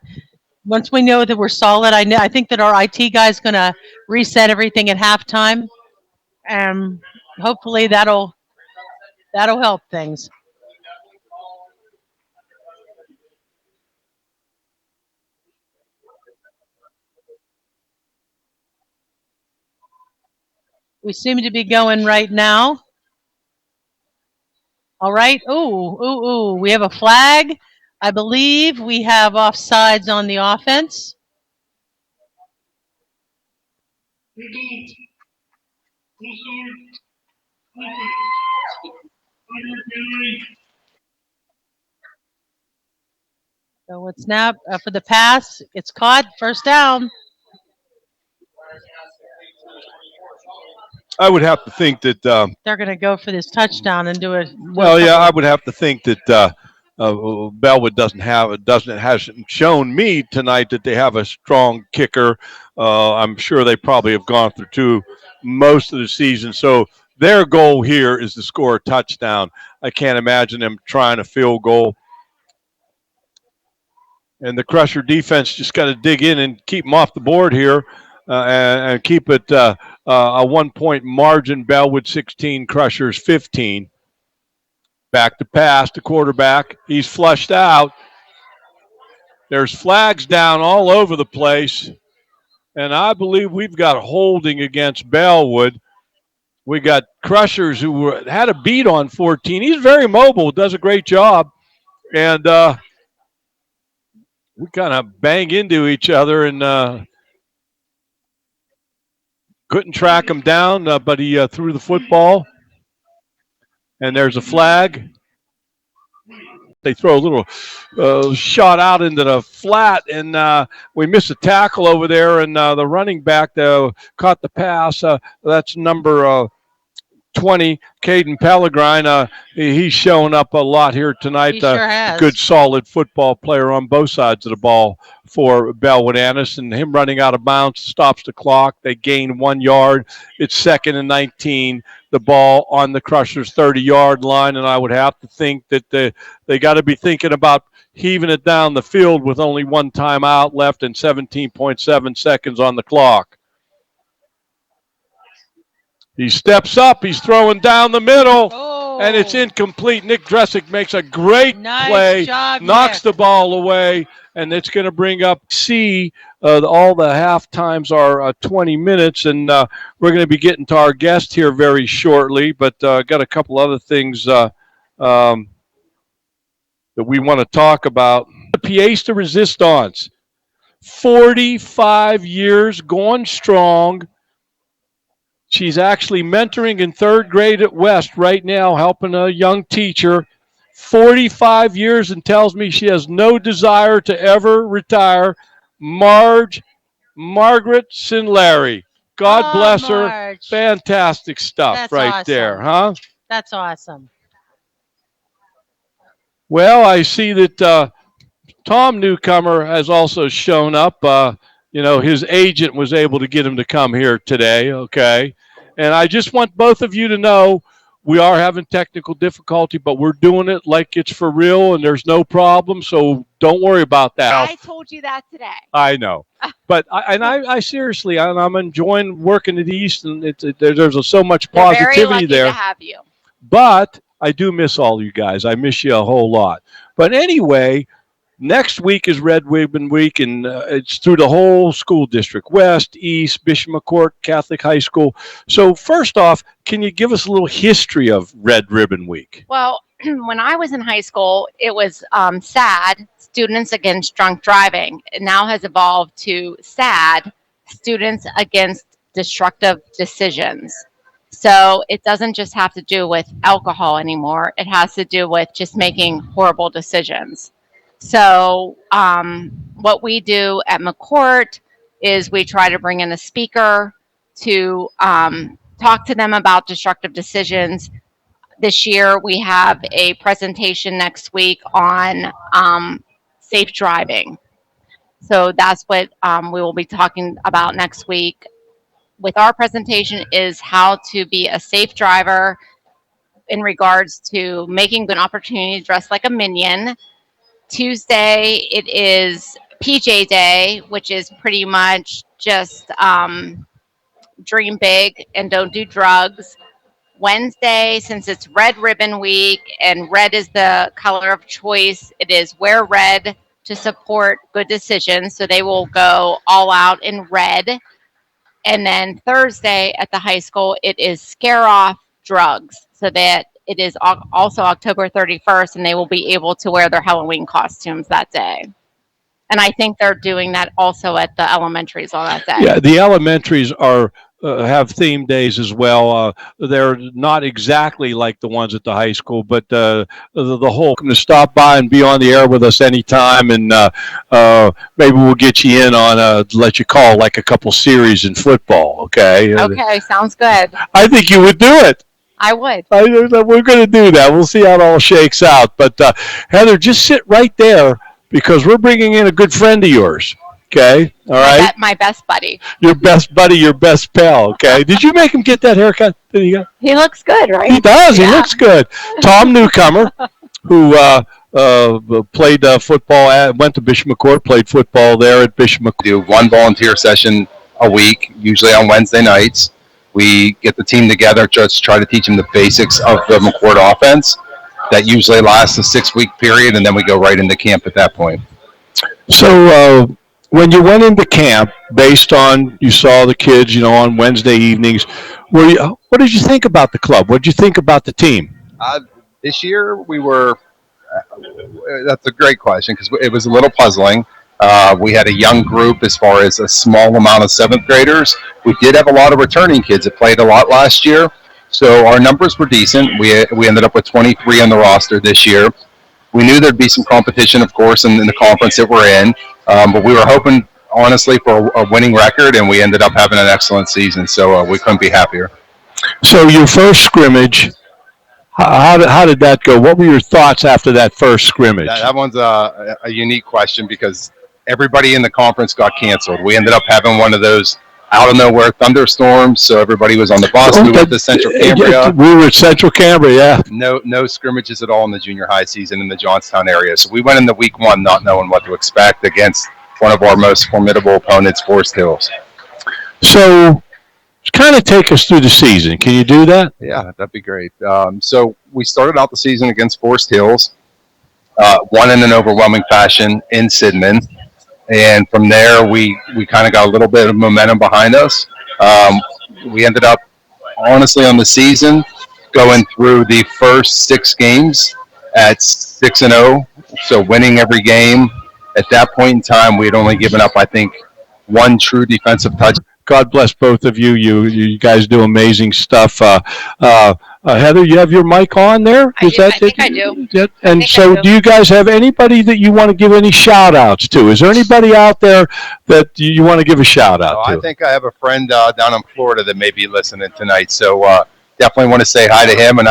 once we know that we're solid, I think that our IT guy's going to reset everything at halftime. And hopefully that'll help things. We seem to be going right now. All right. Ooh. We have a flag. I believe we have offsides on the offense. So it's snap for the pass. It's caught. First down. I would have to think that they're going to go for this touchdown and do it. Well, yeah, I would have to think that Bellwood hasn't shown me tonight that they have a strong kicker. I'm sure they probably have gone through most of the season. So their goal here is to score a touchdown. I can't imagine them trying a field goal. And the Crusher defense just got to dig in and keep them off the board here and keep it a 1-point margin. Bellwood 16, Crushers 15. Back to pass, the quarterback. He's flushed out. There's flags down all over the place. And I believe we've got holding against Bellwood. We got Crushers who had a beat on 14. He's very mobile, does a great job. And we kind of bang into each other and couldn't track him down, but he threw the football. And there's a flag. They throw a little shot out into the flat, and we missed a tackle over there, and the running back caught the pass. That's number 20, Caden Pellegrine. He's showing up a lot here tonight. He sure has. Good, solid football player on both sides of the ball for Bellwood Annis, and him running out of bounds stops the clock. They gain 1 yard. It's 2nd and 19. The ball on the Crushers' 30-yard line, and I would have to think that they got to be thinking about heaving it down the field with only one timeout left and 17.7 seconds on the clock. He steps up. He's throwing down the middle, and it's incomplete. Nick Dressick makes a great play, job, knocks the ball away, and it's going to bring up C. All the half times are 20 minutes, and we're going to be getting to our guest here very shortly, but got a couple other things that we want to talk about. The Pièce de Resistance, 45 years, going strong. She's actually mentoring in 3rd grade at West right now, helping a young teacher. 45 years and tells me she has no desire to ever retire. Margaret Sinlary. God bless her. Marge. Fantastic stuff. That's right awesome. there, huh? That's awesome. Well, I see that Tom Newcomer has also shown up. His agent was able to get him to come here today, okay? And I just want both of you to know we are having technical difficulty, but we're doing it like it's for real and there's no problem, so don't worry about that. I told you that today. I know. But I seriously, I'm enjoying working at East, and there's so much positivity They're very lucky there. to have you. But I do miss all you guys. I miss you a whole lot. But anyway, next week is Red Ribbon Week, and it's through the whole school district, West, East, Bishop McCort, Catholic High School. So first off, can you give us a little history of Red Ribbon Week? Well, when I was in high school, it was SAD, Students Against Drunk Driving. It now has evolved to SAD, Students Against Destructive Decisions. So it doesn't just have to do with alcohol anymore. It has to do with just making horrible decisions. So what we do at McCort is we try to bring in a speaker to talk to them about destructive decisions. This year we have a presentation next week on safe driving. So that's what we will be talking about next week with our presentation, is how to be a safe driver in regards to making good opportunity to dress like a minion. Tuesday, it is PJ Day, which is pretty much just dream big and don't do drugs. Wednesday, since it's Red Ribbon Week and red is the color of choice, it is wear red to support good decisions. So they will go all out in red. And then Thursday at the high school, it is scare off drugs, so that it is also October 31st, and they will be able to wear their Halloween costumes that day. And I think they're doing that also at the elementaries on that day. Yeah, the elementaries are have theme days as well. They're not exactly like the ones at the high school, but the whole to stop by and be on the air with us anytime, and maybe we'll get you in on let you call like a couple series in football. Okay. Okay, sounds good. I think you would do it. I would. We're going to do that. We'll see how it all shakes out. But Heather, just sit right there because we're bringing in a good friend of yours. Okay, all right. My best buddy. Your best buddy, your best pal. Okay. Did you make him get that haircut? Did he go? He looks good, right? He does. Yeah. He looks good. Tom Newcomer, who played football, went to Bishop McCort, played football there at Bishop McCort. Do one volunteer session a week, usually on Wednesday nights. We get the team together, just try to teach them the basics of the McCort offense. That usually lasts a 6-week period, and then we go right into camp at that point. So when you went into camp, based on you saw the kids, on Wednesday evenings, what did you think about the club? What did you think about the team? This year we were. That's a great question because it was a little puzzling. We had a young group as far as a small amount of 7th graders. We did have a lot of returning kids that played a lot last year, so our numbers were decent. We ended up with 23 on the roster this year. We knew there'd be some competition, of course, in the conference that we're in, but we were hoping, honestly, for a winning record, and we ended up having an excellent season, so we couldn't be happier. So your first scrimmage, how did that go? What were your thoughts after that first scrimmage? That one's a unique question because everybody in the conference got canceled. We ended up having one of those out-of-nowhere thunderstorms, so everybody was on the bus. We went to Central Cambria. We were at Central Cambria, yeah. No scrimmages at all in the junior high season in the Johnstown area. So we went into week 1 not knowing what to expect against one of our most formidable opponents, Forest Hills. So kind of take us through the season. Can you do that? Yeah, that'd be great. So we started out the season against Forest Hills, won in an overwhelming fashion in Sidman. And from there, we kind of got a little bit of momentum behind us. We ended up, honestly, on the season, going through the first 6 games at 6-0, so winning every game. At that point in time, we had only given up, I think, 1 true defensive touch. God bless both of you. You guys do amazing stuff. Heather, you have your mic on there? I think I do. And so do you guys have anybody that you want to give any shout-outs to? Is there anybody out there that you want to give a shout-out to? I think I have a friend down in Florida that may be listening tonight, so definitely want to say hi to him. And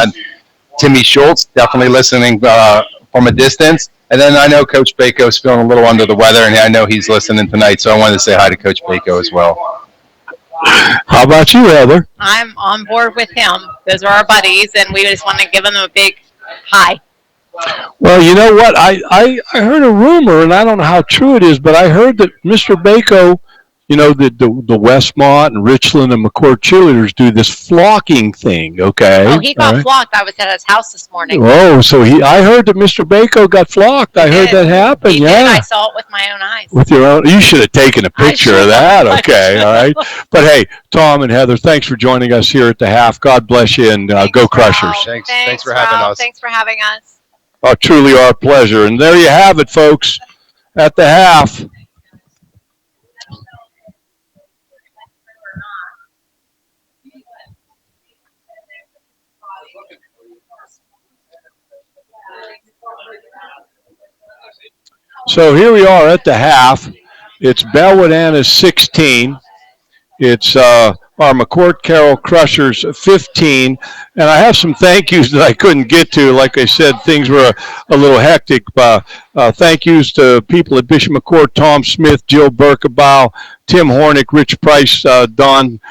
Timmy Schultz, definitely listening from a distance. And then I know Coach Baco's feeling a little under the weather, and I know he's listening tonight, so I wanted to say hi to Coach Baco as well. How about you, Heather? I'm on board with him. Those are our buddies, and we just want to give them a big hi. Well, you know what? I heard a rumor, and I don't know how true it is, but I heard that Mr. Baco, the Westmont and Richland and McCort cheerleaders do this flocking thing, okay? Oh, he got flocked. I was at his house this morning. Oh, so I heard that Mr. Baco got flocked. I heard that happen, He yeah. did. I saw it with my own eyes. With your own, you should have taken a picture of that, okay, all right? But hey, Tom and Heather, thanks for joining us here at the half. God bless you, and go Crushers. Thanks for having us. Thanks for having us. Oh, truly our pleasure. And there you have it, folks, at the half. So here we are at the half. It's Bellwood Anna's 16. It's our McCort Carroll Crushers 15. And I have some thank yous that I couldn't get to. Like I said, things were a little hectic. Thank yous to people at Bishop McCort, Tom Smith, Jill Berkabow, Tim Hornick, Rich Price, Don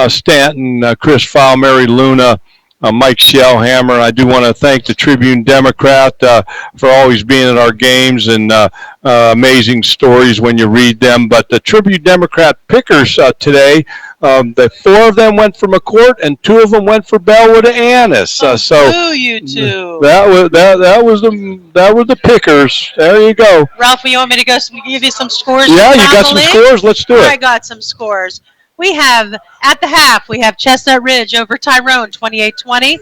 Stanton, Chris Fowle, Mary Luna, Mike Shellhammer. I do want to thank the Tribune Democrat for always being at our games and amazing stories when you read them. But the Tribune Democrat pickers today, the 4 of them went for McCort and 2 of them went for Bellwood Annis. So you two. that was the pickers. There you go. Ralph, you want me to give you some scores? Yeah, you got some scores. Let's do it. I got some scores. We have, at the half, we have Chestnut Ridge over Tyrone, 28-20.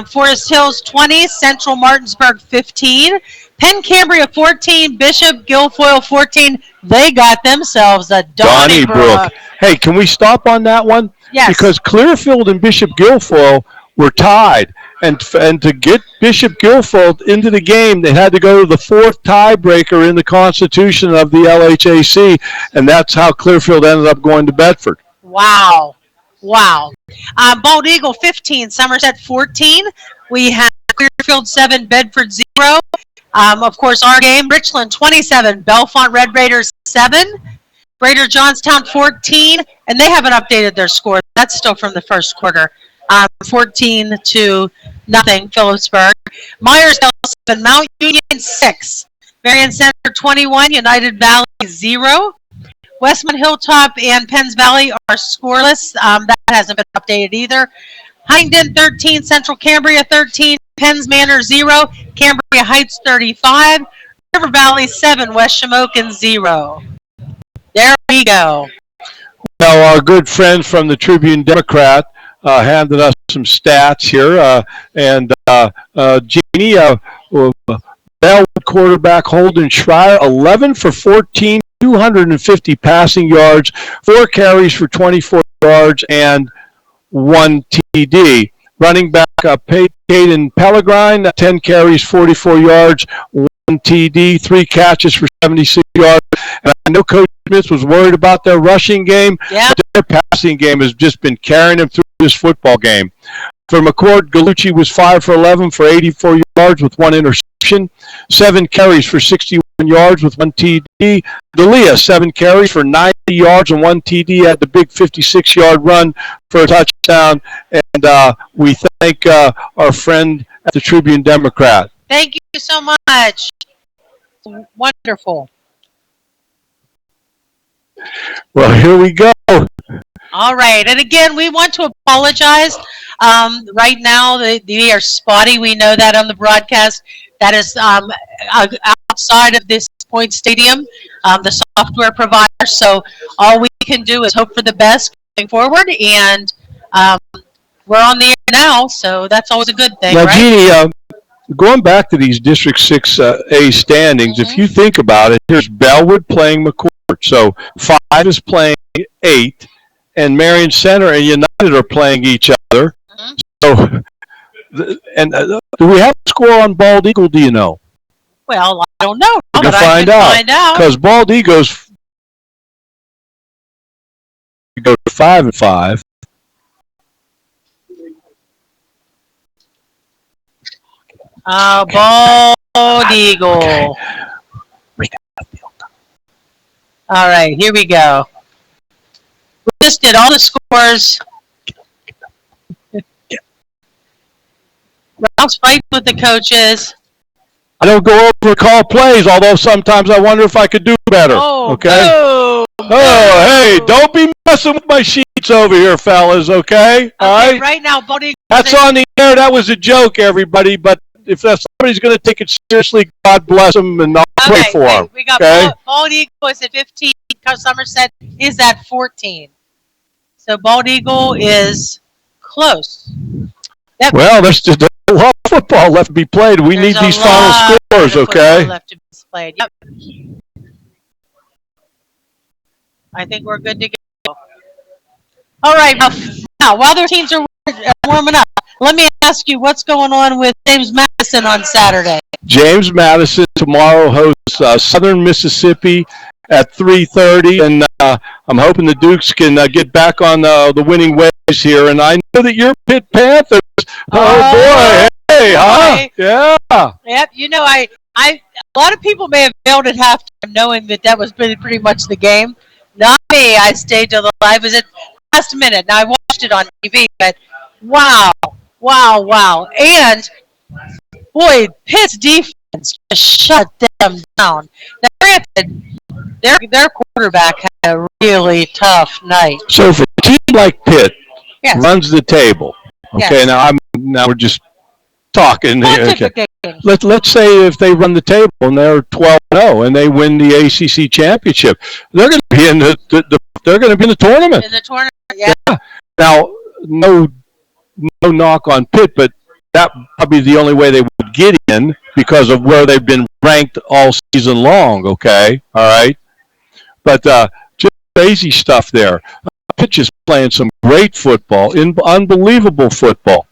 Forest Hills, 20. Central Martinsburg, 15. Penn Cambria, 14. Bishop Guilfoyle, 14. They got themselves a Donnybrook. Hey, can we stop on that one? Yes. Because Clearfield and Bishop Guilfoyle were tied. And to get Bishop Guilfoyle into the game, they had to go to the 4th tiebreaker in the constitution of the LHAC, and that's how Clearfield ended up going to Bedford. Wow. Bald Eagle 15, Somerset 14. We have Clearfield 7, Bedford 0. Of course, our game, Richland 27, Bellefonte Red Raiders 7. Greater Johnstown 14, and they haven't updated their score. That's still from the first quarter. 14-0, Phillipsburg. Myersdale 7, Mount Union 6. Marion Center 21, United Valley 0. Westmont Hilltop and Penns Valley are scoreless. That hasn't been updated either. Huntingdon 13, Central Cambria 13, Penns Manor 0, Cambria Heights 35, River Valley 7, West Shamokin 0. There we go. Now, our good friends from the Tribune Democrat handed us some stats here. Jeannie, Bellwood quarterback Holden Schreier, 11 for 14, 250 passing yards, 4 carries for 24 yards, and 1 TD. Running back Caden Pellegrine, 10 carries, 44 yards, 1 TD, 3 catches for 76 yards. And I know Coach Smith was worried about their rushing game. Yeah. But their passing game has just been carrying them through this football game. For McCort, Galucci was 5 for 11 for 84 yards with 1 interception, 7 carries for 61 yards with 1 TD. Dalia, 7 carries for 90 yards and 1 TD, had the big 56-yard run for a touchdown. And we thank our friend at the Tribune Democrat. Thank you so much. Wonderful. Well, here we go. All right. And again, we want to apologize. Right now, they are spotty. We know that on the broadcast. That is outside of this Point Stadium, the software provider. So all we can do is hope for the best going forward. And we're on the air now, so that's always a good thing, now, right? Jeannie, going back to these District 6A standings, if you think about it, here's Bellwood playing McCort. So 5 is playing 8, and Marion Center and United are playing each other. So, do we have a score on Bald Eagle, do you know? Well, I don't know. We're going to find out. Because Bald Eagles go to 5-5. Bald Eagle. All right, here we go. We just did all the scores. Ralph's fighting with the coaches. I don't go over and call plays, although sometimes I wonder if I could do better. Okay? Hey, don't be messing with my sheets over here, fellas, okay? All right? Right now, Bald Eagle. That's on the air. That was a joke, everybody, but if somebody's going to take it seriously, God bless them, and I'll pray for them. We got Bald Eagle is at 15. Somerset is at 14. So Bald Eagle is close. Well, there's just a lot of football left to be played. We need these final scores, okay? Left to be played. Yep. I think we're good to go. All right. Now, while their teams are warming up, Let me ask you, what's going on with James Madison on Saturday? James Madison tomorrow hosts Southern Mississippi at 3:30, and I'm hoping the Dukes can get back on the winning ways here. And I know that you're Pitt Panthers. Oh boy, hey, huh? Yeah. Yep. You know, a lot of people may have bailed at halftime, knowing that was pretty much the game. Not me. I stayed till I was at last minute. Now I watched it on TV, but wow, and boy, Pitt's defense just shut them down. Now, granted, their quarterback had a really tough night. So for a team like Pitt, Yes. runs the table. Okay, Yes. now we're just talking. Okay. Let's say if they run the table and they're 12-0 and they win the ACC championship, they're going to be in they're going to be in the tournament. In the tournament, yeah. Now, no knock on Pitt, but that probably the only way they would get in because of where they've been ranked all season long. Okay, all right, but just crazy stuff there. Pitt is playing some great football, unbelievable football.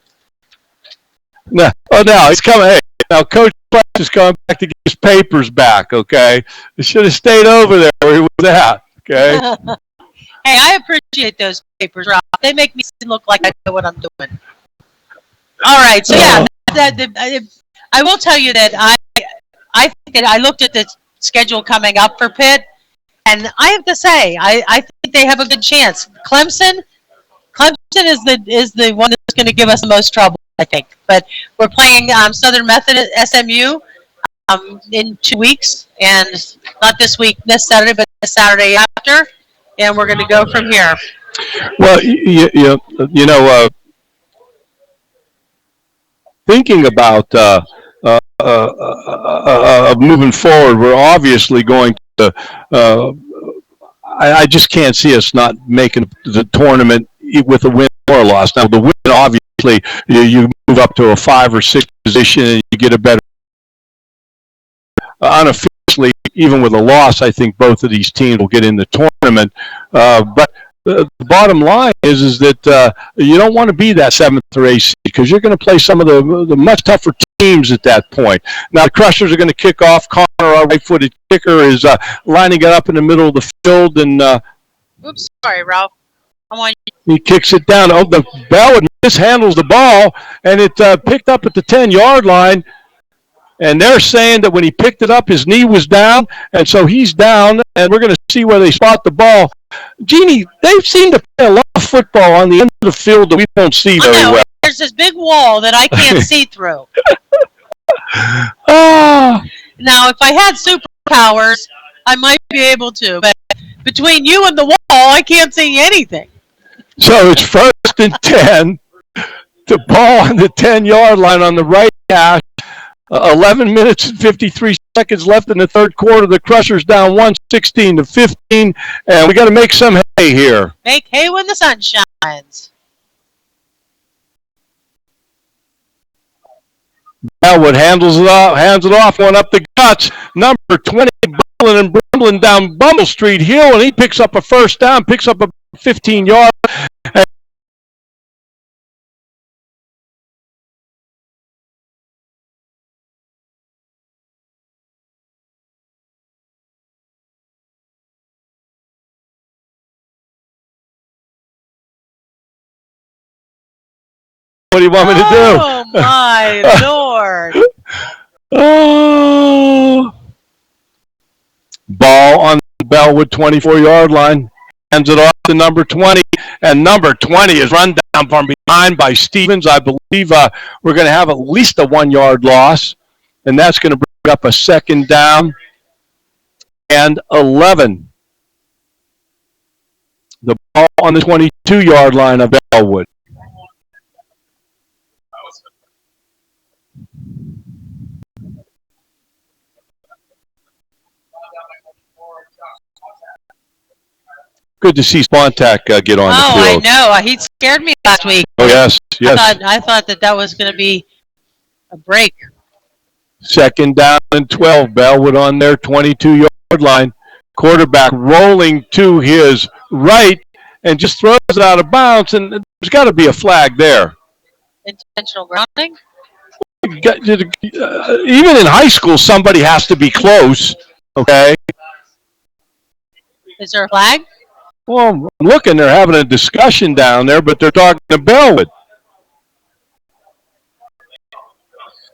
Now he's coming. Hey, now Coach Price is coming back to get his papers back. Okay, he should have stayed over there where he was at. Okay. Hey, I appreciate those papers, Rob. They make me look like I know what I'm doing. All right, so yeah, I will tell you that I think that I looked at the schedule coming up for Pitt, and I have to say I think they have a good chance. Clemson is the one that's going to give us the most trouble, I think. But we're playing Southern Methodist SMU in 2 weeks, and not this Saturday, but the Saturday after, and we're going to go from here. Well, you know, thinking about moving forward, we're obviously going to. I just can't see us not making the tournament with a win or a loss. Now, the win, obviously, you move up to a 5 or 6 position and you get a better. Unofficially, even with a loss, I think both of these teams will get in the tournament. But the bottom line is that you don't want to be that 7th or 8th seed because you're going to play some of the much tougher teams at that point. Now, the Crushers are going to kick off. Connor, our right-footed kicker, is lining it up in the middle of the field. And oops, sorry, Ralph. He kicks it down. Oh, the Bellwood mishandles the ball, and it picked up at the 10-yard line. And they're saying that when he picked it up, his knee was down, and so he's down, and we're going to see where they spot the ball. Jeannie, they seem to play a lot of football on the end of the field that we don't see very well. There's this big wall that I can't see through. Now, if I had superpowers, I might be able to, but between you and the wall, I can't see anything. So it's 1st and 10. The ball on the 10-yard line on the right hash. 11 minutes and 53 seconds left in the third quarter. The Crushers down 116-15, and we got to make some hay here. Make hay when the sun shines. Bellwood hands it off, one up the guts. Number 20, Bumbling down Bumble Street Hill, and he picks up a first down, picks up a 15-yard. What do you want me to do? Oh, my Lord. Oh. Ball on the Bellwood 24-yard line. Hands it off to number 20. And number 20 is run down from behind by Stevens. I believe we're going to have at least a 1-yard loss. And that's going to bring up a 2nd down and 11. The ball on the 22-yard line of Bellwood. Good to see Spontac get on the field. Oh, I know. He scared me last week. Oh, yes. I thought that was going to be a break. 2nd down and 12. Bellwood on their 22-yard line. Quarterback rolling to his right and just throws it out of bounds, and there's got to be a flag there. Intentional grounding. Even in high school, somebody has to be close. Okay. Is there a flag? Well, I'm looking. They're having a discussion down there, but they're talking to Bellwood.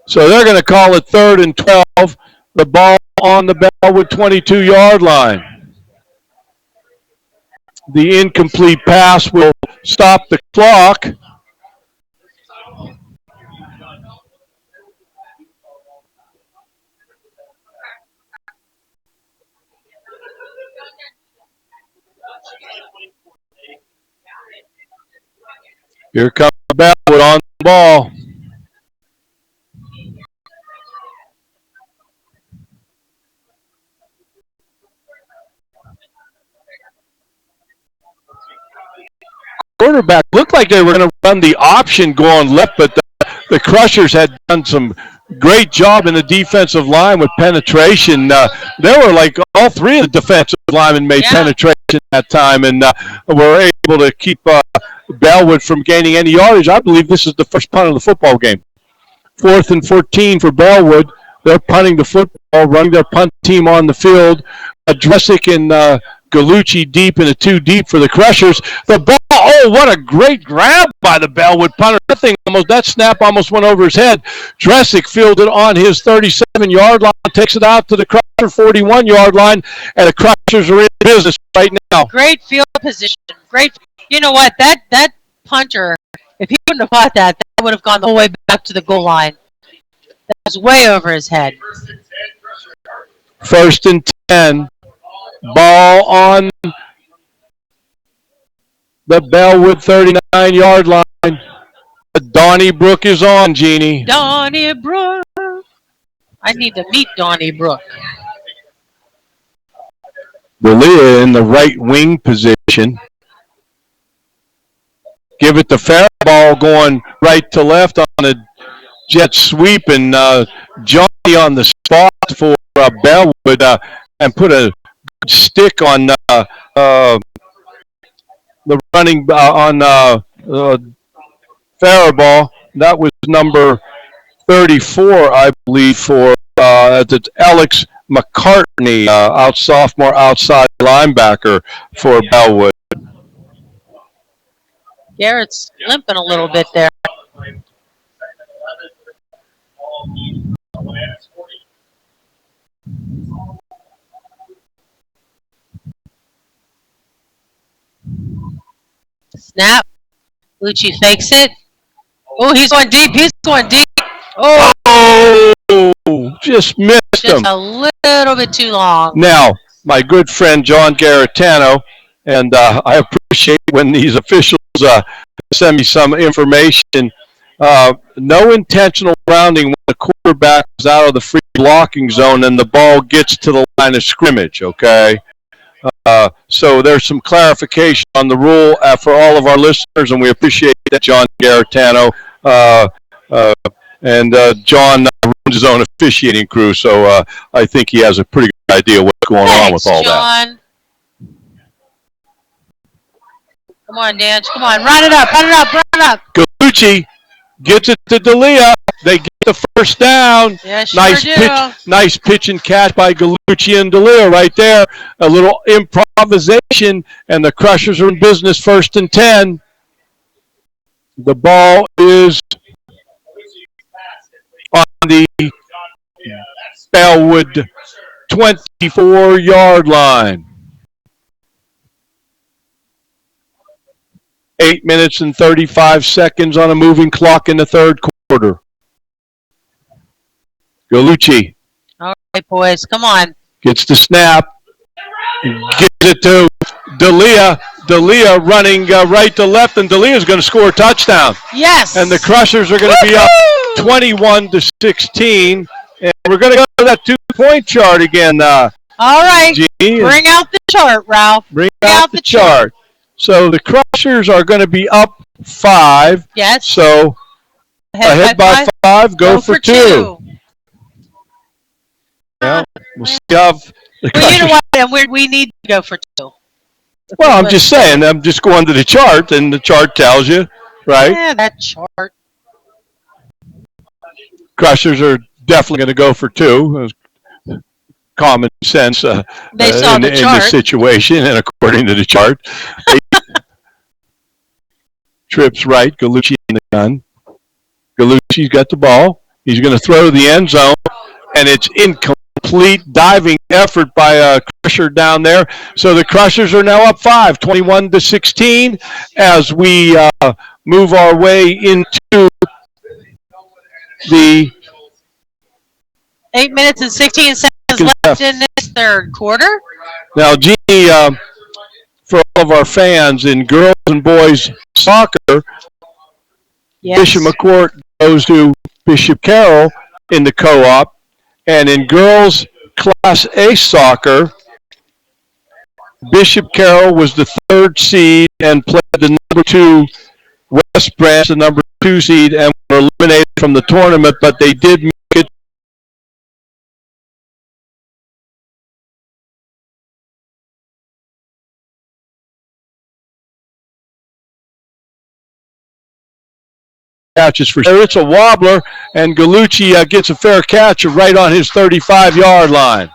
So they're going to call it 3rd and 12. The ball on the Bellwood 22-yard line. The incomplete pass will stop the clock. Here comes Bellwood on the ball. Quarterback looked like they were going to run the option going left, but the Crushers had done some great job in the defensive line with penetration. They were like all three of the defensive linemen made penetration that time, and were able to keep Bellwood from gaining any yardage. I believe this is the first punt of the football game. 4th and 14 for Bellwood. They're punting the football, running their punt team on the field. Dresick and Gallucci deep in a 2 deep for the Crushers. The ball, oh, what a great grab by the Bellwood punter. That snap almost went over his head. Dresick fielded on his 37-yard line, takes it out to the Crusher 41-yard line, and the Crushers are in business right now. Great field position. Great. You know what? That punter, if he wouldn't have caught that would have gone the whole way back to the goal line. That was way over his head. 1st and 10. Ball on the Bellwood 39-yard line. Donnybrook is on, Jeannie. Donnybrook. I need to meet Donnybrook. Delia in the right wing position. Give it to Faribault going right to left on a jet sweep, and Johnny on the spot for Bellwood and put a stick on the running on Faribault. That was number 34, I believe, for it's Alex McCartney, sophomore outside linebacker for Bellwood. Garrett's limping a little bit there. Snap. Lucci fakes it. Oh, he's going deep. He's going deep. Oh, just missed him. Just a little bit too long. Now, my good friend John Garitano, and I appreciate when these officials send me some information. No intentional grounding when the quarterback is out of the free blocking zone and the ball gets to the line of scrimmage, okay? So there's some clarification on the rule for all of our listeners, and we appreciate that, John Garitano. And John runs his own officiating crew, so I think he has a pretty good idea what's going on with all John. That. Come on, Dan. Come on. Run it up. Run it up. Run it up. Gallucci gets it to Delia. They get the first down. Yeah, sure nice pitch and catch by Gallucci and Delia right there. A little improvisation, and the Crushers are in business. 1st and 10. The ball is on the Bellwood 24-yard line. 8 minutes and 35 seconds on a moving clock in the third quarter. Gallucci. All right, boys. Come on. Gets the snap. Gets it to Delia. Delia running right to left, and Delia is going to score a touchdown. Yes. And the Crushers are going to be up 21-16. And we're going to go to that 2-point chart again. All right. Jeannie. Bring out the chart, Ralph. Bring out the chart. So the Crushers are going to be up 5. Yes. So ahead by 5. Go for 2. Yeah, we'll see how the Crushers. Well, you know what? And we need to go for 2. Well, I'm just saying. I'm just going to the chart, and the chart tells you, right? Yeah, that chart. Crushers are definitely going to go for two. Common sense They saw in the chart. this situation, and according to the chart. Trips right, Gallucci in the gun. Gallucci's got the ball. He's going to throw to the end zone, and it's incomplete diving effort by a Crusher down there. So the Crushers are now up 5, 21-16, as we move our way into the 8 minutes and 16 seconds left in this third quarter. Now, Jeannie, for all of our fans in girls and boys soccer, yes. Bishop McCort goes to Bishop Carroll in the co-op, and in girls Class A soccer, Bishop Carroll was the 3rd seed and played the number 2 West Branch, the number 2 seed, and were eliminated from the tournament, but they did make it. Catches for sure. It's a wobbler, and Gallucci gets a fair catch right on his 35-yard line.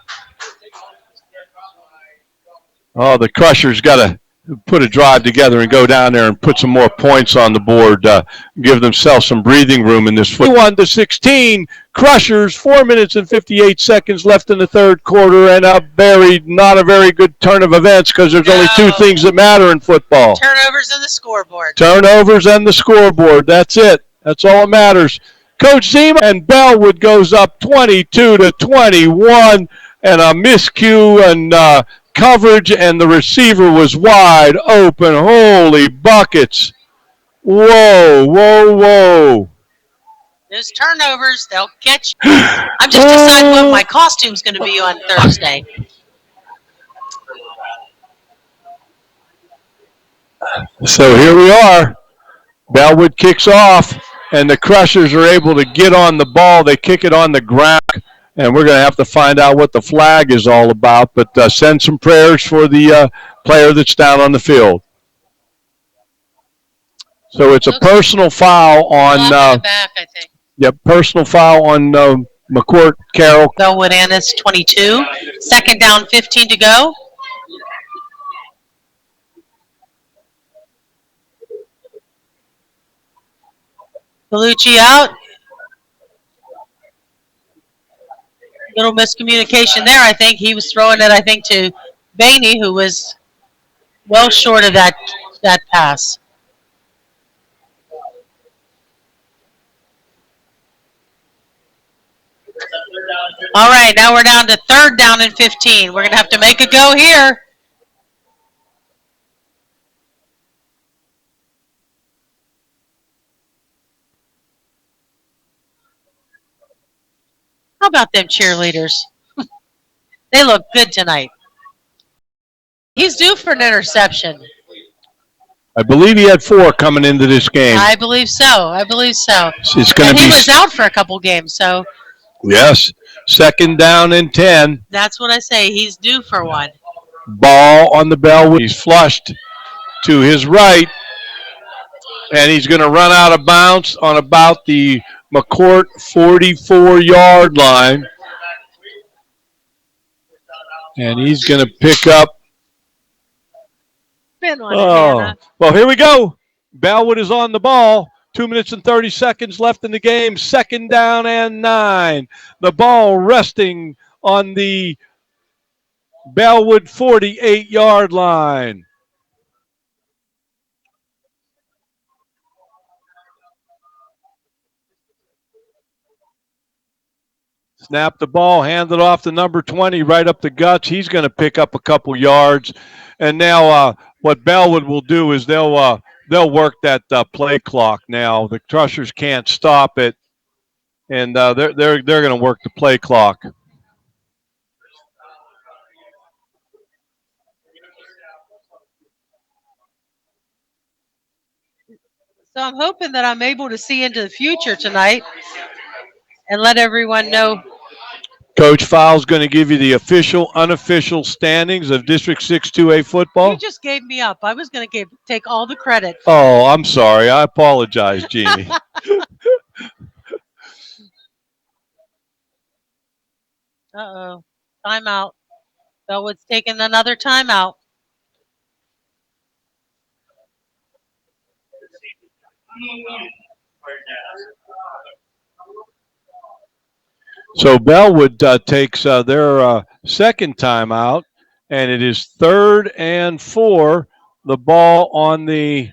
Oh, the Crushers got to put a drive together and go down there and put some more points on the board, give themselves some breathing room in this. 21-16, Crushers, 4 minutes and 58 seconds left in the third quarter, and not a very good turn of events because there's only 2 things that matter in football. Turnovers and the scoreboard. Turnovers and the scoreboard. That's it. That's all that matters. Coach Zima, and Bellwood goes up 22-21, and a miscue and coverage, and the receiver was wide open. Holy buckets. Whoa, whoa, whoa. Those turnovers, they'll catch you. I'm just deciding what my costume's going to be on Thursday. So here we are. Bellwood kicks off, and the Crushers are able to get on the ball. They kick it on the ground, and we're going to have to find out what the flag is all about. But send some prayers for the player that's down on the field. So it's a personal foul on. Back, I think. Yep, personal foul on McCort, Carroll. Bellwood Annis 22. 2nd down, 15 to go. Gallucci out. Little miscommunication there, I think. He was throwing it, I think, to Bainey, who was well short of that pass. All right, now we're down to 3rd down and 15. We're going to have to make a go here. How about them cheerleaders? They look good tonight. He's due for an interception. I believe he had 4 coming into this game. I believe so. It's going to be. He was out for a couple games, so. Yes. 2nd down and 10. That's what I say. He's due for one. Ball on the Bellwood. He's flushed to his right, and he's going to run out of bounds on about the McCort 44-yard line. And he's going to pick up. Well, here we go. Bellwood is on the ball. 2 minutes and 30 seconds left in the game. 2nd down and 9. The ball resting on the Bellwood 48-yard line. Snap the ball, hand it off to number 20, right up the guts. He's going to pick up a couple yards. And now what Bellwood will do is they'll work that play clock now. The Crushers can't stop it, and they're going to work the play clock. So I'm hoping that I'm able to see into the future tonight and let everyone know. Coach Fowle's going to give you the official, unofficial standings of District 6 2A football. You just gave me up. I was going to take all the credit. Oh, I'm sorry. I apologize, Jeannie. Uh-oh. Timeout. Bellwood's taking another timeout. So Bellwood takes their second timeout, and it is 3rd and 4. The ball on the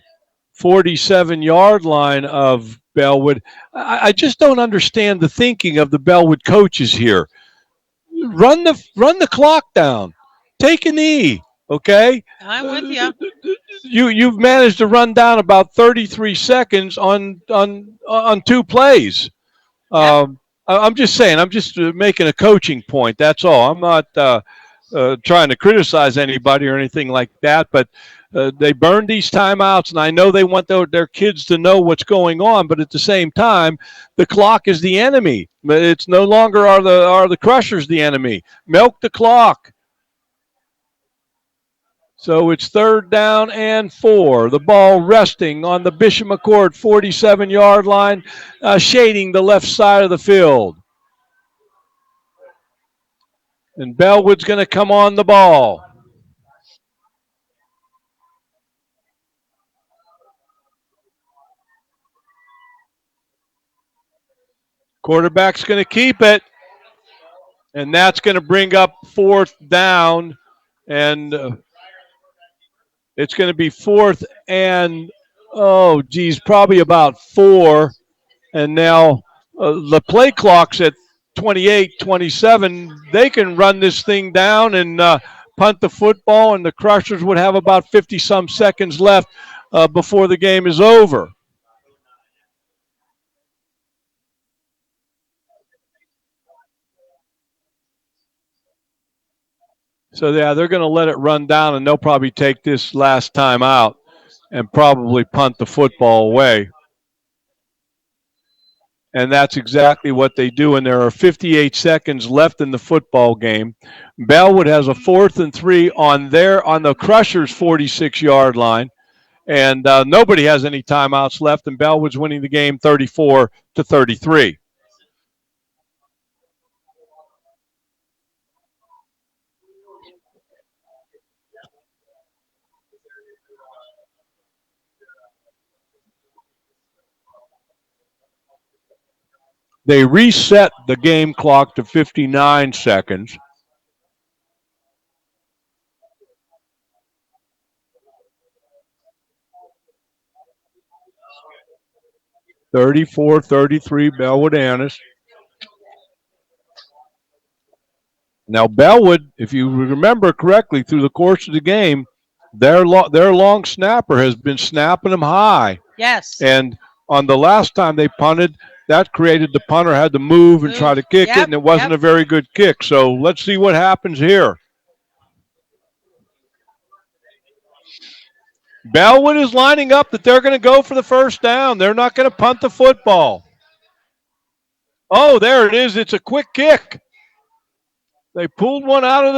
47-yard line of Bellwood. I just don't understand the thinking of the Bellwood coaches here. Run the clock down. Take a knee, okay? I'm with you. You've managed to run down about 33 seconds on 2 plays. Yep. I'm just saying. I'm just making a coaching point. That's all. I'm not trying to criticize anybody or anything like that. But they burned these timeouts, and I know they want their kids to know what's going on. But at the same time, the clock is the enemy. It's no longer are the Crushers the enemy. Milk the clock. So it's 3rd down and 4. The ball resting on the Bishop McCort 47-yard line, shading the left side of the field. And Bellwood's going to come on the ball. Quarterback's going to keep it. And that's going to bring up 4th down. And it's going to be 4th and, probably about 4. And now the play clock's at 28-27. They can run this thing down and punt the football, and the Crushers would have about 50-some seconds left before the game is over. So, yeah, they're going to let it run down, and they'll probably take this last time out and probably punt the football away. And that's exactly what they do. And there are 58 seconds left in the football game. Bellwood has a 4th and 3 on the Crushers' 46-yard line. And nobody has any timeouts left, and Bellwood's winning the game 34-33. They reset the game clock to 59 seconds. (34-33) Bellwood Annis. Now Bellwood, if you remember correctly, through the course of the game, their long snapper has been snapping them high. Yes. And on the last time they punted, that created the punter had to move and try to kick it, and it wasn't a very good kick. So let's see what happens here. Bellwood is lining up that they're going to go for the 1st down. They're not going to punt the football. Oh, there it is. It's a quick kick. They pulled one out of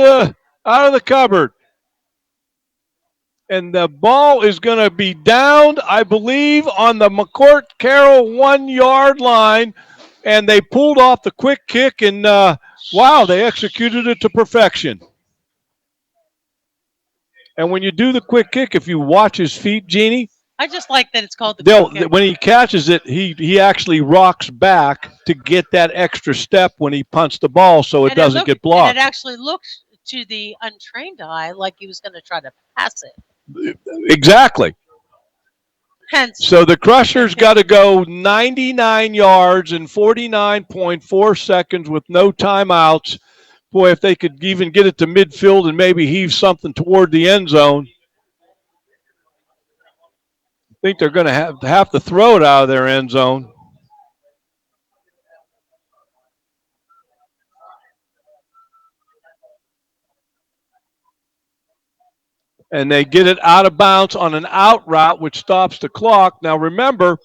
the cupboard. And the ball is going to be downed, I believe, on the McCort Carroll 1-yard line. And they pulled off the quick kick, and wow, they executed it to perfection. And when you do the quick kick, if you watch his feet, Jeannie, I just like that it's called the quick kick. When he catches it, he actually rocks back to get that extra step when he punts the ball so it doesn't get blocked. And it actually looks to the untrained eye like he was going to try to pass it. Exactly. Hence. So the Crushers got to go 99 yards in 49.4 seconds with no timeouts. Boy, if they could even get it to midfield and maybe heave something toward the end zone. I think they're going to have to throw it out of their end zone. And they get it out of bounds on an out route, which stops the clock. Now, remember,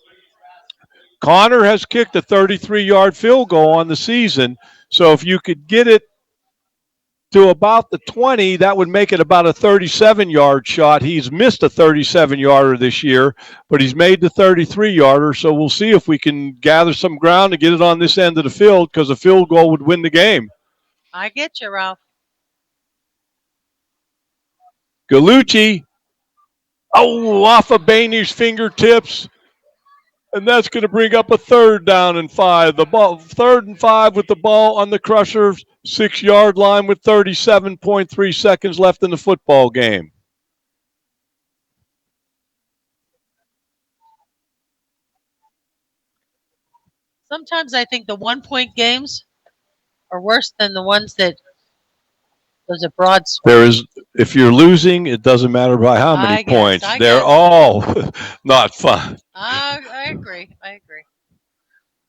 Connor has kicked a 33-yard field goal on the season. So if you could get it to about the 20, that would make it about a 37-yard shot. He's missed a 37-yarder this year, but he's made the 33-yarder. So we'll see if we can gather some ground to get it on this end of the field, because a field goal would win the game. I get you, Ralph. Gallucci. Oh, off of Bainey's fingertips. And that's going to bring up a 3rd down and 5. The ball, 3rd and 5 with the ball on the Crushers' 6-yard line with 37.3 seconds left in the football game. Sometimes I think the 1-point games are worse than the ones that there's a broad swing. If you're losing, it doesn't matter by how many points. They're all not fun. I agree.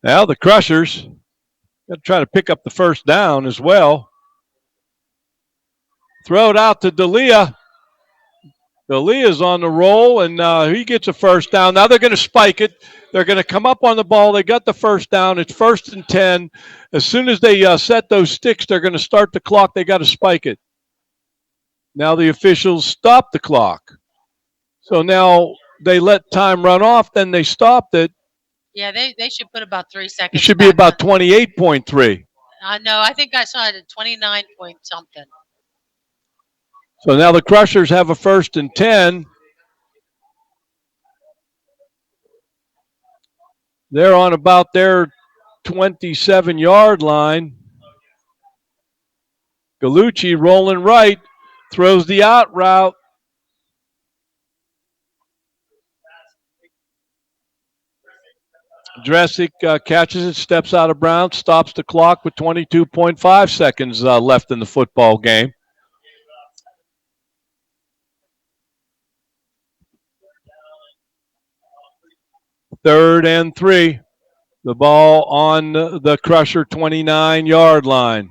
Now the Crushers got to try to pick up the 1st down as well. Throw it out to D'Elia. D'Elia's on the roll, and he gets a 1st down. Now they're going to spike it. They're going to come up on the ball. They got the 1st down. It's 1st and 10. As soon as they set those sticks, they're going to start the clock. They got to spike it. Now the officials stop the clock. So now they let time run off, then they stopped it. Yeah, they should put about 3 seconds. It should be about 28.3. No, I think I saw it at 29 point something. So now the Crushers have a 1st and 10. They're on about their 27-yard line. Gallucci rolling right, throws the out route. Dresick catches it, steps out of bounds, stops the clock with 22.5 seconds left in the football game. Third and 3. The ball on the Crusher 29-yard line.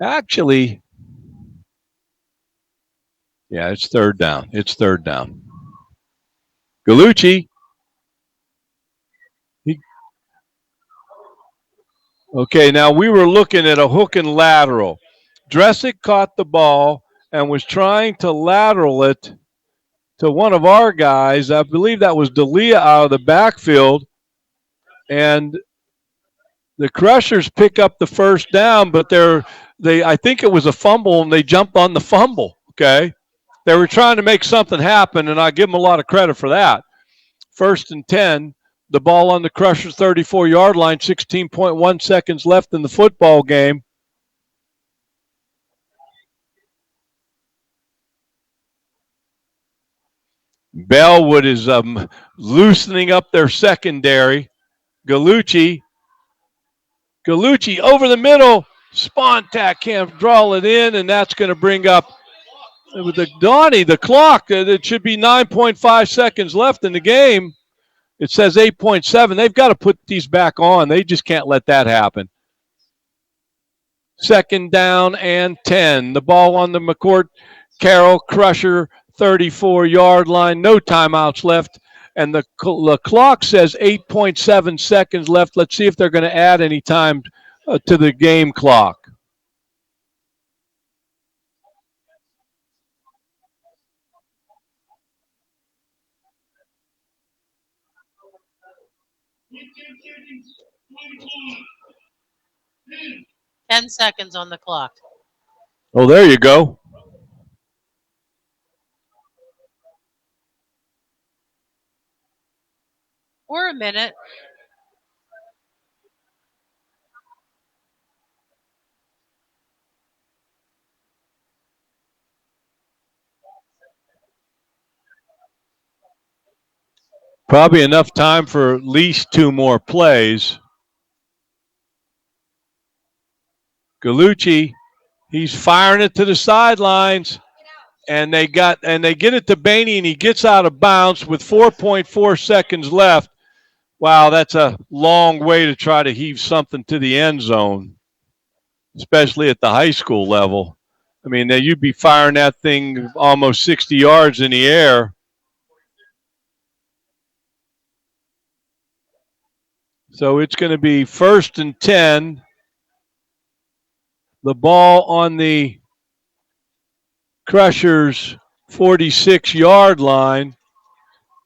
Actually, yeah, it's 3rd down. It's 3rd down. Gallucci. Okay, now we were looking at a hook and lateral. Dresick caught the ball and was trying to lateral it to one of our guys. I believe that was D'Elia out of the backfield. And the Crushers pick up the 1st down, but I think it was a fumble, and they jumped on the fumble, okay? They were trying to make something happen, and I give them a lot of credit for that. 1st and 10, the ball on the Crushers' 34-yard line, 16.1 seconds left in the football game. Bellwood is loosening up their secondary. Gallucci over the middle. Spontak can't draw it in, and that's going to bring up with the clock. It should be 9.5 seconds left in the game. It says 8.7. They've got to put these back on. They just can't let that happen. 2nd down and 10. The ball on the McCort Carroll Crusher 34-yard line. No timeouts left. And the clock says 8.7 seconds left. Let's see if they're going to add any time to the game clock. Ten seconds on the clock. Oh, there you go. Or a minute. Probably enough time for at least 2 more plays. Gallucci, he's firing it to the sidelines, and they get it to Bainey, and he gets out of bounds with 4.4 seconds left. Wow, that's a long way to try to heave something to the end zone, especially at the high school level. I mean, you'd be firing that thing almost 60 yards in the air. So it's going to be 1st and 10. The ball on the Crushers' 46-yard line.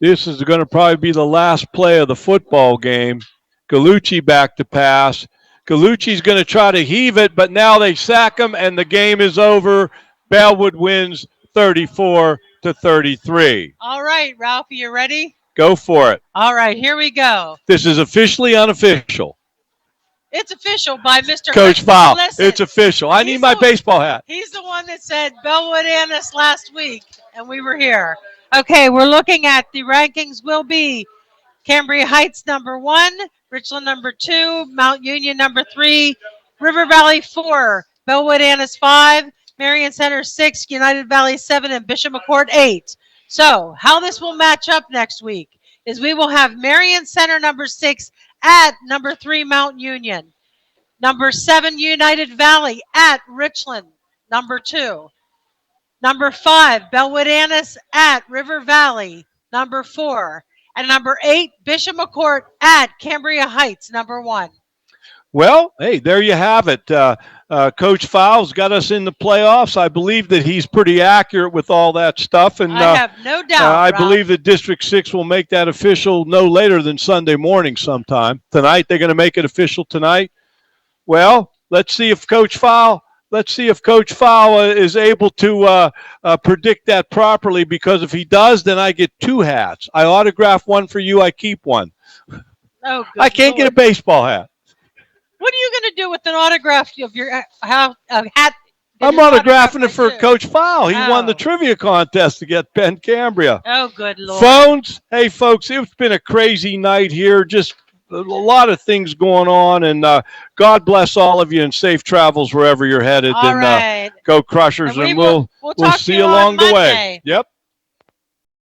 This is going to probably be the last play of the football game. Gallucci back to pass. Galucci's going to try to heave it, but now they sack him, and the game is over. Bellwood wins 34-33. All right, Ralph, you ready? Go for it. All right, here we go. This is officially unofficial. It's official by Mr. Coach Fowl. Listen, It's official. I need my baseball hat. He's the one that said Bellwood Annis last week, and we were here. Okay, we're looking at the rankings will be Cambria Heights number 1, Richland number 2, Mount Union number 3, River Valley 4, Bellwood Annis 5, Marion Center 6, United Valley 7, and Bishop McCort 8. So how this will match up next week is we will have Marion Center number 6 at number 3 Mount Union, number 7 United Valley at Richland, number 2, number 5 Bellwood Annis at River Valley, number 4, and number 8 Bishop McCort at Cambria Heights, number 1. Well, hey, there you have it. Coach Fowles got us in the playoffs. I believe that he's pretty accurate with all that stuff. And I have no doubt. I believe that District 6 will make that official no later than Sunday morning sometime. Tonight, they're going to make it official tonight. Well, let's see if Coach Fowle is able to predict that properly, because if he does, then I get 2 hats. I autograph one for you. I keep one. Oh, I can't get a baseball hat. What are you going to do with an autograph of your hat? I'm autographing it for Coach Fowle. He won the trivia contest to get Penn Cambria. Oh, good Lord. Phones. Hey, folks, it's been a crazy night here. Just a lot of things going on, and God bless all of you, and safe travels wherever you're headed. All right. Go Crushers, and we'll see you along the way. Yep.